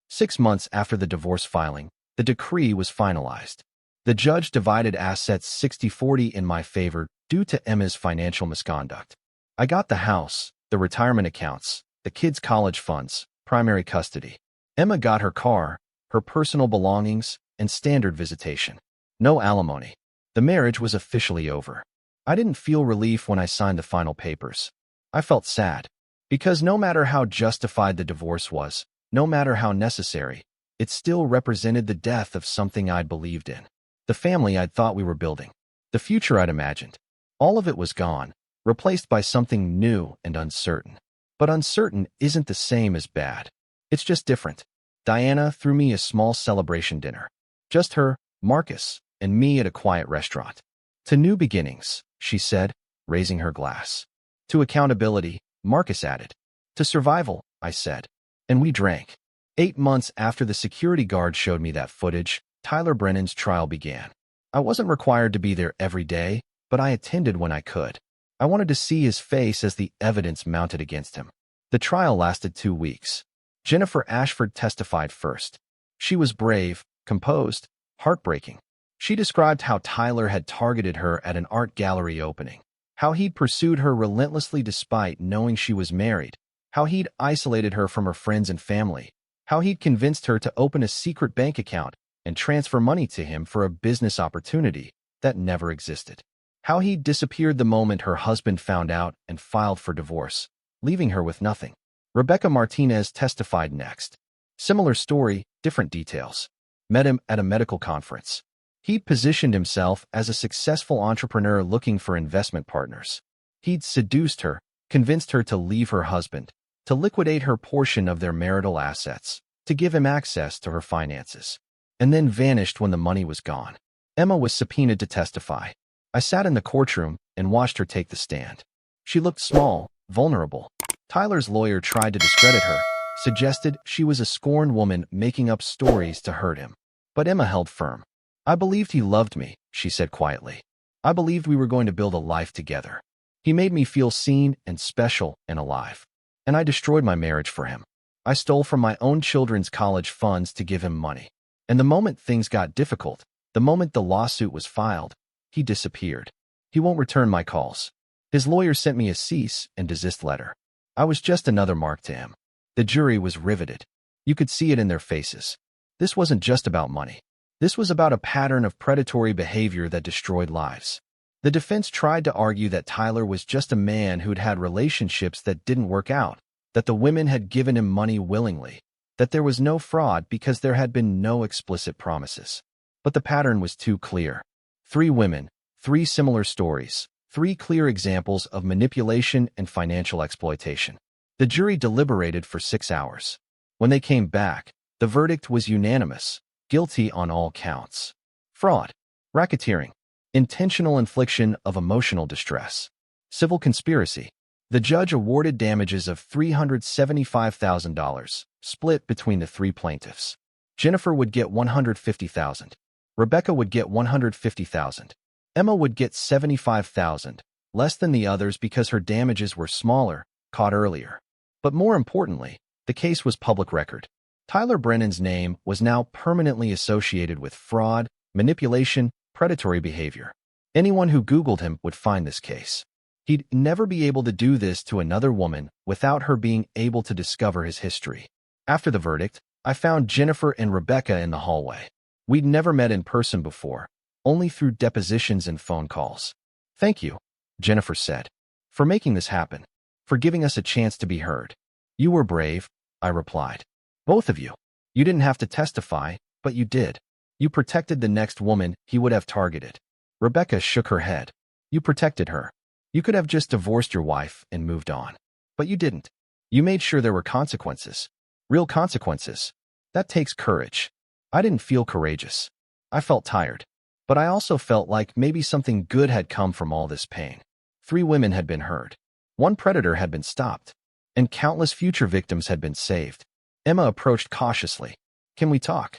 6 months after the divorce filing, the decree was finalized. The judge divided assets 60-40 in my favor due to Emma's financial misconduct. I got the house, the retirement accounts, the kids' college funds, primary custody. Emma got her car, her personal belongings, and standard visitation. No alimony. The marriage was officially over. I didn't feel relief when I signed the final papers. I felt sad, because no matter how justified the divorce was, no matter how necessary, it still represented the death of something I'd believed in. The family I'd thought we were building. The future I'd imagined. All of it was gone, replaced by something new and uncertain. But uncertain isn't the same as bad. It's just different. Diana threw me a small celebration dinner. Just her, Marcus, and me at a quiet restaurant. To new beginnings, she said, raising her glass. To accountability, Marcus added. To survival, I said. And we drank. 8 months after the security guard showed me that footage, Tyler Brennan's trial began. I wasn't required to be there every day, but I attended when I could. I wanted to see his face as the evidence mounted against him. The trial lasted 2 weeks. Jennifer Ashford testified first. She was brave, composed, heartbreaking. She described how Tyler had targeted her at an art gallery opening, how he'd pursued her relentlessly despite knowing she was married, how he'd isolated her from her friends and family, how he'd convinced her to open a secret bank account and transfer money to him for a business opportunity that never existed, how he'd disappeared the moment her husband found out and filed for divorce, leaving her with nothing. Rebecca Martinez testified next. Similar story, different details. Met him at a medical conference. He'd positioned himself as a successful entrepreneur looking for investment partners. He'd seduced her, convinced her to leave her husband, to liquidate her portion of their marital assets, to give him access to her finances, and then vanished when the money was gone. Emma was subpoenaed to testify. I sat in the courtroom and watched her take the stand. She looked small, vulnerable. Tyler's lawyer tried to discredit her, suggested she was a scorned woman making up stories to hurt him. But Emma held firm. I believed he loved me, she said quietly. I believed we were going to build a life together. He made me feel seen and special and alive. And I destroyed my marriage for him. I stole from my own children's college funds to give him money. And the moment things got difficult, the moment the lawsuit was filed, he disappeared. He won't return my calls. His lawyer sent me a cease and desist letter. I was just another mark to him. The jury was riveted. You could see it in their faces. This wasn't just about money. This was about a pattern of predatory behavior that destroyed lives. The defense tried to argue that Tyler was just a man who'd had relationships that didn't work out, that the women had given him money willingly, that there was no fraud because there had been no explicit promises. But the pattern was too clear. 3 women, 3 similar stories, 3 clear examples of manipulation and financial exploitation. The jury deliberated for 6 hours. When they came back, the verdict was unanimous. Guilty on all counts. Fraud, racketeering, intentional infliction of emotional distress, civil conspiracy. The judge awarded damages of $375,000, split between the 3 plaintiffs. Jennifer would get $150,000. Rebecca would get $150,000. Emma would get $75,000, less than the others because her damages were smaller, caught earlier. But more importantly, the case was public record. Tyler Brennan's name was now permanently associated with fraud, manipulation, predatory behavior. Anyone who Googled him would find this case. He'd never be able to do this to another woman without her being able to discover his history. After the verdict, I found Jennifer and Rebecca in the hallway. We'd never met in person before, only through depositions and phone calls. "Thank you," Jennifer said, "for making this happen, for giving us a chance to be heard." "You were brave," I replied. "Both of you. You didn't have to testify, but you did. You protected the next woman he would have targeted." Rebecca shook her head. "You protected her. You could have just divorced your wife and moved on. But you didn't. You made sure there were consequences. Real consequences. That takes courage." I didn't feel courageous. I felt tired. But I also felt like maybe something good had come from all this pain. 3 women had been heard. 1 predator had been stopped. And countless future victims had been saved. Emma approached cautiously. "Can we talk?"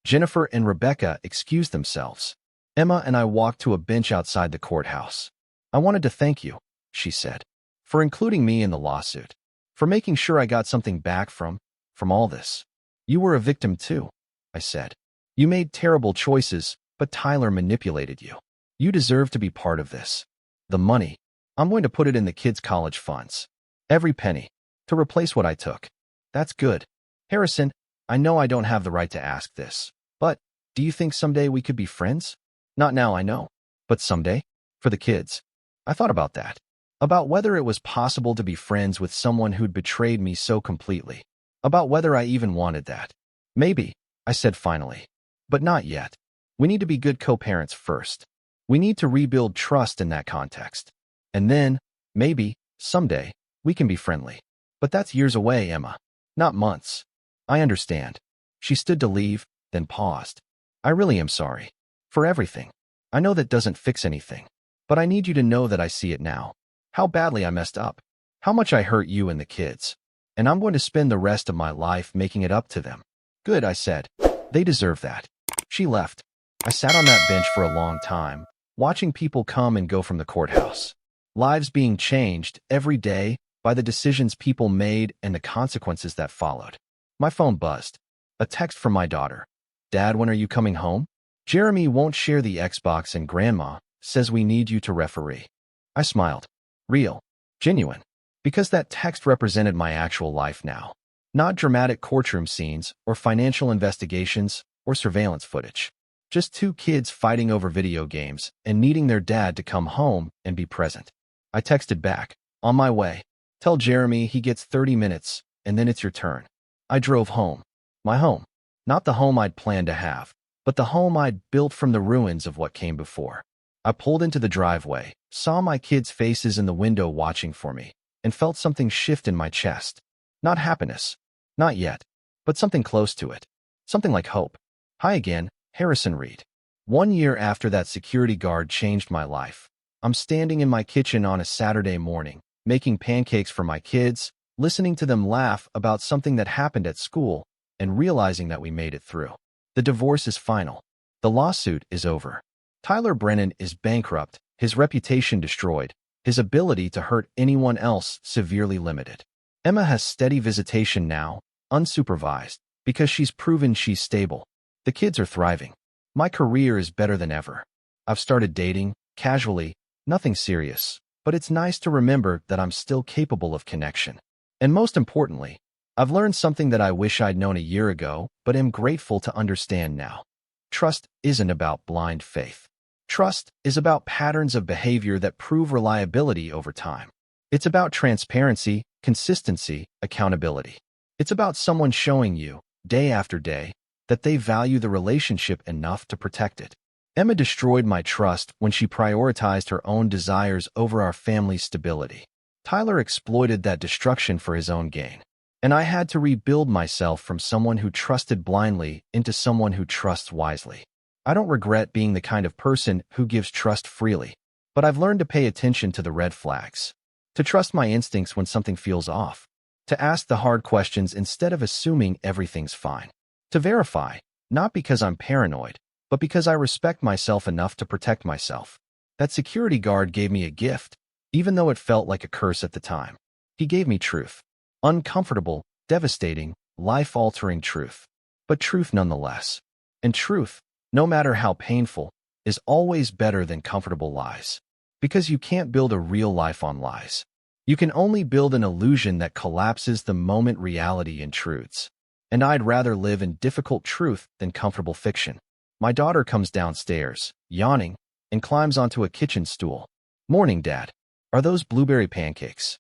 Jennifer and Rebecca excused themselves. Emma and I walked to a bench outside the courthouse. "I wanted to thank you," she said, "for including me in the lawsuit, for making sure I got something back from all this." "You were a victim too," I said. "You made terrible choices, but Tyler manipulated you. You deserve to be part of this. The money, I'm going to put it in the kids' college funds. Every penny, to replace what I took." "That's good. Harrison, I know I don't have the right to ask this, but do you think someday we could be friends? Not now, I know, but someday? For the kids." I thought about that. About whether it was possible to be friends with someone who'd betrayed me so completely. About whether I even wanted that. "Maybe," I said finally. "But not yet. We need to be good co-parents first. We need to rebuild trust in that context. And then, maybe, someday, we can be friendly. But that's years away, Emma. Not months." "I understand." She stood to leave, then paused. "I really am sorry. For everything. I know that doesn't fix anything. But I need you to know that I see it now. How badly I messed up. How much I hurt you and the kids. And I'm going to spend the rest of my life making it up to them." "Good," I said. "They deserve that." She left. I sat on that bench for a long time, watching people come and go from the courthouse. Lives being changed every day by the decisions people made and the consequences that followed. My phone buzzed. A text from my daughter. "Dad, when are you coming home? Jeremy won't share the Xbox and Grandma says we need you to referee." I smiled. Real. Genuine. Because that text represented my actual life now. Not dramatic courtroom scenes or financial investigations or surveillance footage. Just 2 kids fighting over video games and needing their dad to come home and be present. I texted back. "On my way. Tell Jeremy he gets 30 minutes, and then it's your turn." I drove home. My home. Not the home I'd planned to have, but the home I'd built from the ruins of what came before. I pulled into the driveway, saw my kids' faces in the window watching for me, and felt something shift in my chest. Not happiness. Not yet. But something close to it. Something like hope. Hi again, Harrison Reed. 1 year after that security guard changed my life, I'm standing in my kitchen on a Saturday morning, making pancakes for my kids, listening to them laugh about something that happened at school, and realizing that we made it through. The divorce is final. The lawsuit is over. Tyler Brennan is bankrupt, his reputation destroyed, his ability to hurt anyone else severely limited. Emma has steady visitation now, unsupervised, because she's proven she's stable. The kids are thriving. My career is better than ever. I've started dating, casually, nothing serious, but it's nice to remember that I'm still capable of connection. And most importantly, I've learned something that I wish I'd known a year ago, but am grateful to understand now. Trust isn't about blind faith. Trust is about patterns of behavior that prove reliability over time. It's about transparency, consistency, accountability. It's about someone showing you, day after day, that they value the relationship enough to protect it. Emma destroyed my trust when she prioritized her own desires over our family's stability. Tyler exploited that destruction for his own gain. And I had to rebuild myself from someone who trusted blindly into someone who trusts wisely. I don't regret being the kind of person who gives trust freely, but I've learned to pay attention to the red flags, to trust my instincts when something feels off, to ask the hard questions instead of assuming everything's fine, to verify, not because I'm paranoid, but because I respect myself enough to protect myself. That security guard gave me a gift, even though it felt like a curse at the time. He gave me truth. Uncomfortable, devastating, life-altering truth. But truth nonetheless. And truth, no matter how painful, is always better than comfortable lies. Because you can't build a real life on lies. You can only build an illusion that collapses the moment reality intrudes. and I'd rather live in difficult truth than comfortable fiction. My daughter comes downstairs, yawning, and climbs onto a kitchen stool. Morning, Dad. Are those blueberry pancakes?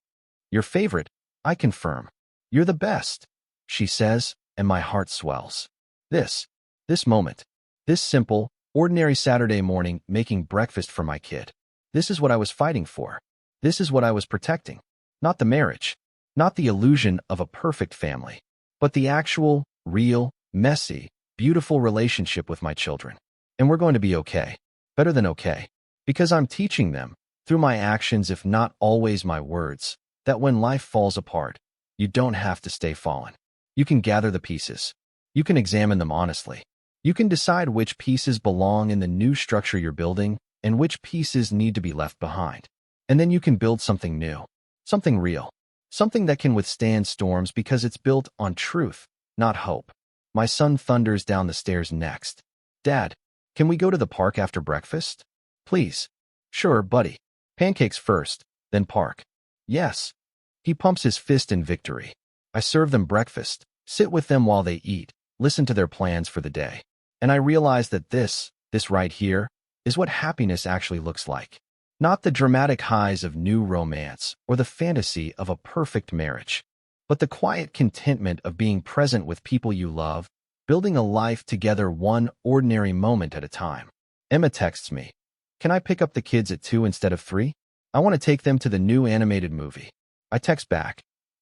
Your favorite, I confirm. You're the best, she says, and my heart swells. This moment, this simple, ordinary Saturday morning making breakfast for my kid. This is what I was fighting for. This is what I was protecting. Not the marriage, not the illusion of a perfect family, but the actual, real, messy, beautiful relationship with my children. And we're going to be okay. Better than okay. Because I'm teaching them, through my actions if not always my words, that when life falls apart, you don't have to stay fallen. You can gather the pieces. You can examine them honestly. You can decide which pieces belong in the new structure you're building and which pieces need to be left behind. And then you can build something new, something real, something that can withstand storms because it's built on truth, not hope. My son thunders down the stairs next. Dad, can we go to the park after breakfast? Please. Sure, buddy. Pancakes first, then park. Yes. He pumps his fist in victory. I serve them breakfast, sit with them while they eat, listen to their plans for the day. And I realize that this right here, is what happiness actually looks like. Not the dramatic highs of new romance or the fantasy of a perfect marriage, but the quiet contentment of being present with people you love, building a life together one ordinary moment at a time. Emma texts me, "Can I pick up the kids at 2 instead of 3? I want to take them to the new animated movie." I text back,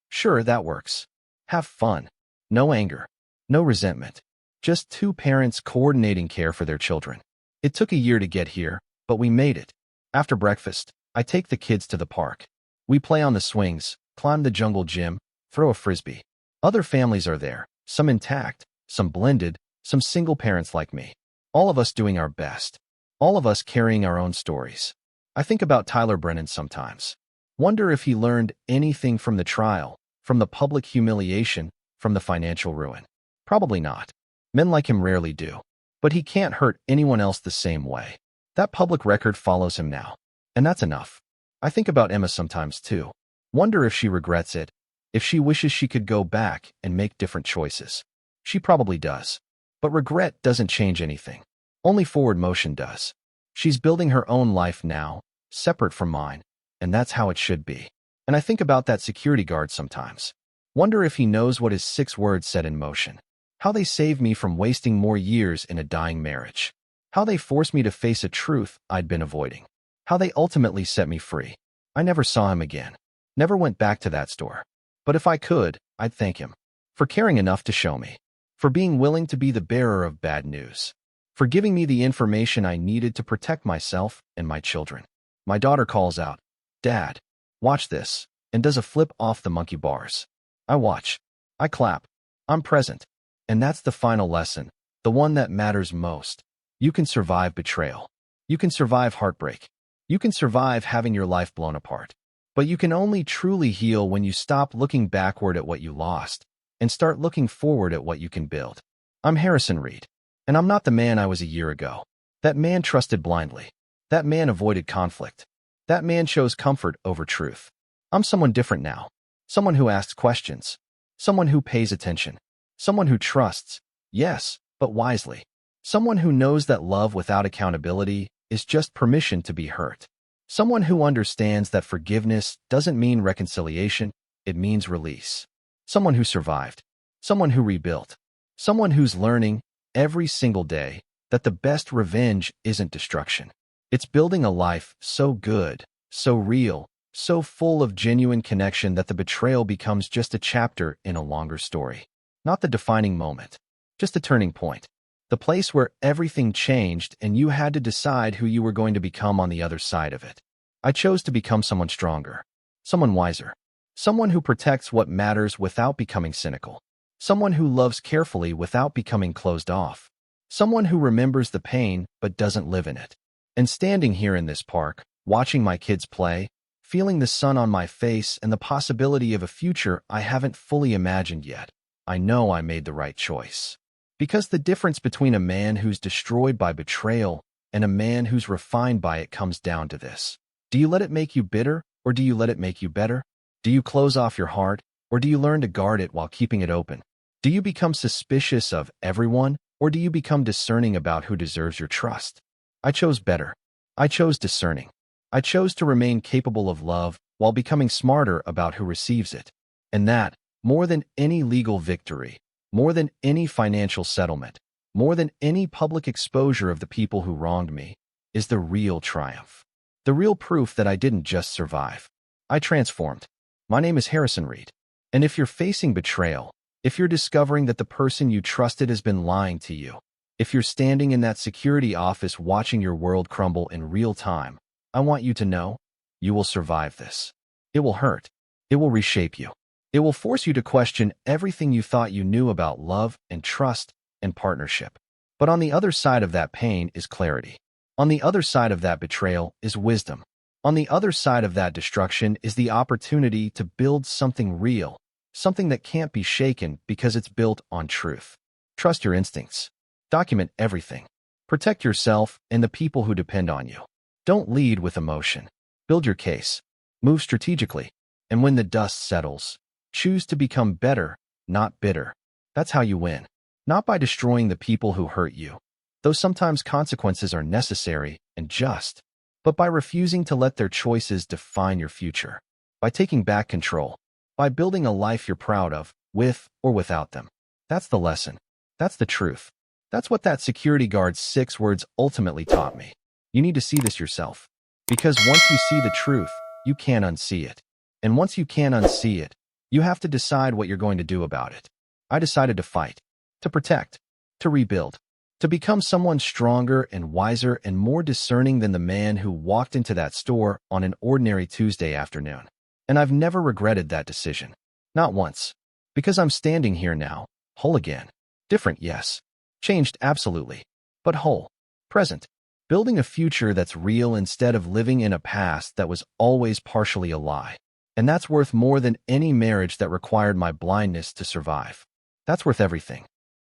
"Sure, that works. Have fun. No anger. No resentment. Just two parents coordinating care for their children. It took a year to get here, but we made it." After breakfast, I take the kids to the park. We play on the swings, climb the jungle gym, throw a frisbee. Other families are there, some intact, some blended, some single parents like me. All of us doing our best. All of us carrying our own stories. I think about Tyler Brennan sometimes. Wonder if he learned anything from the trial, from the public humiliation, from the financial ruin. Probably not. Men like him rarely do. But he can't hurt anyone else the same way. That public record follows him now. And that's enough. I think about Emma sometimes too. Wonder if she regrets it, if she wishes she could go back and make different choices. She probably does. But regret doesn't change anything. Only forward motion does. She's building her own life now, separate from mine, and that's how it should be. And I think about that security guard sometimes. Wonder if he knows what his 6 words set in motion. How they saved me from wasting more years in a dying marriage. How they forced me to face a truth I'd been avoiding. How they ultimately set me free. I never saw him again. Never went back to that store. But if I could, I'd thank him. For caring enough to show me. For being willing to be the bearer of bad news. For giving me the information I needed to protect myself and my children. My daughter calls out, "Dad, watch this," and does a flip off the monkey bars. I watch. I clap. I'm present. And that's the final lesson, the one that matters most. You can survive betrayal. You can survive heartbreak. You can survive having your life blown apart. But you can only truly heal when you stop looking backward at what you lost and start looking forward at what you can build. I'm Harrison Reed, and I'm not the man I was a year ago. That man trusted blindly. That man avoided conflict. That man chose comfort over truth. I'm someone different now. Someone who asks questions. Someone who pays attention. Someone who trusts, yes, but wisely. Someone who knows that love without accountability is just permission to be hurt. Someone who understands that forgiveness doesn't mean reconciliation, it means release. Someone who survived. Someone who rebuilt. Someone who's learning, every single day, that the best revenge isn't destruction. It's building a life so good, so real, so full of genuine connection that the betrayal becomes just a chapter in a longer story. Not the defining moment, just a turning point. The place where everything changed and you had to decide who you were going to become on the other side of it. I chose to become someone stronger, someone wiser, someone who protects what matters without becoming cynical, someone who loves carefully without becoming closed off, someone who remembers the pain but doesn't live in it. And standing here in this park, watching my kids play, feeling the sun on my face and the possibility of a future I haven't fully imagined yet, I know I made the right choice. Because the difference between a man who's destroyed by betrayal and a man who's refined by it comes down to this. Do you let it make you bitter, or do you let it make you better? Do you close off your heart, or do you learn to guard it while keeping it open? Do you become suspicious of everyone, or do you become discerning about who deserves your trust? I chose better. I chose discerning. I chose to remain capable of love while becoming smarter about who receives it. And that, more than any legal victory, more than any financial settlement, more than any public exposure of the people who wronged me, is the real triumph. The real proof that I didn't just survive. I transformed. My name is Harrison Reed. And if you're facing betrayal, if you're discovering that the person you trusted has been lying to you, if you're standing in that security office watching your world crumble in real time, I want you to know, you will survive this. It will hurt. It will reshape you. It will force you to question everything you thought you knew about love and trust and partnership. But on the other side of that pain is clarity. On the other side of that betrayal is wisdom. On the other side of that destruction is the opportunity to build something real, something that can't be shaken because it's built on truth. Trust your instincts. Document everything. Protect yourself and the people who depend on you. Don't lead with emotion. Build your case. Move strategically. And when the dust settles, choose to become better, not bitter. That's how you win. Not by destroying the people who hurt you, though sometimes consequences are necessary and just, but by refusing to let their choices define your future. By taking back control. By building a life you're proud of, with or without them. That's the lesson. That's the truth. That's what that security guard's 6 words ultimately taught me. You need to see this yourself. Because once you see the truth, you can't unsee it. And once you can't unsee it, you have to decide what you're going to do about it. I decided to fight, to protect, to rebuild, to become someone stronger and wiser and more discerning than the man who walked into that store on an ordinary Tuesday afternoon. And I've never regretted that decision. Not once. Because I'm standing here now, whole again. Different, yes. Changed, absolutely. But whole. Present. Building a future that's real instead of living in a past that was always partially a lie. And that's worth more than any marriage that required my blindness to survive. That's worth everything.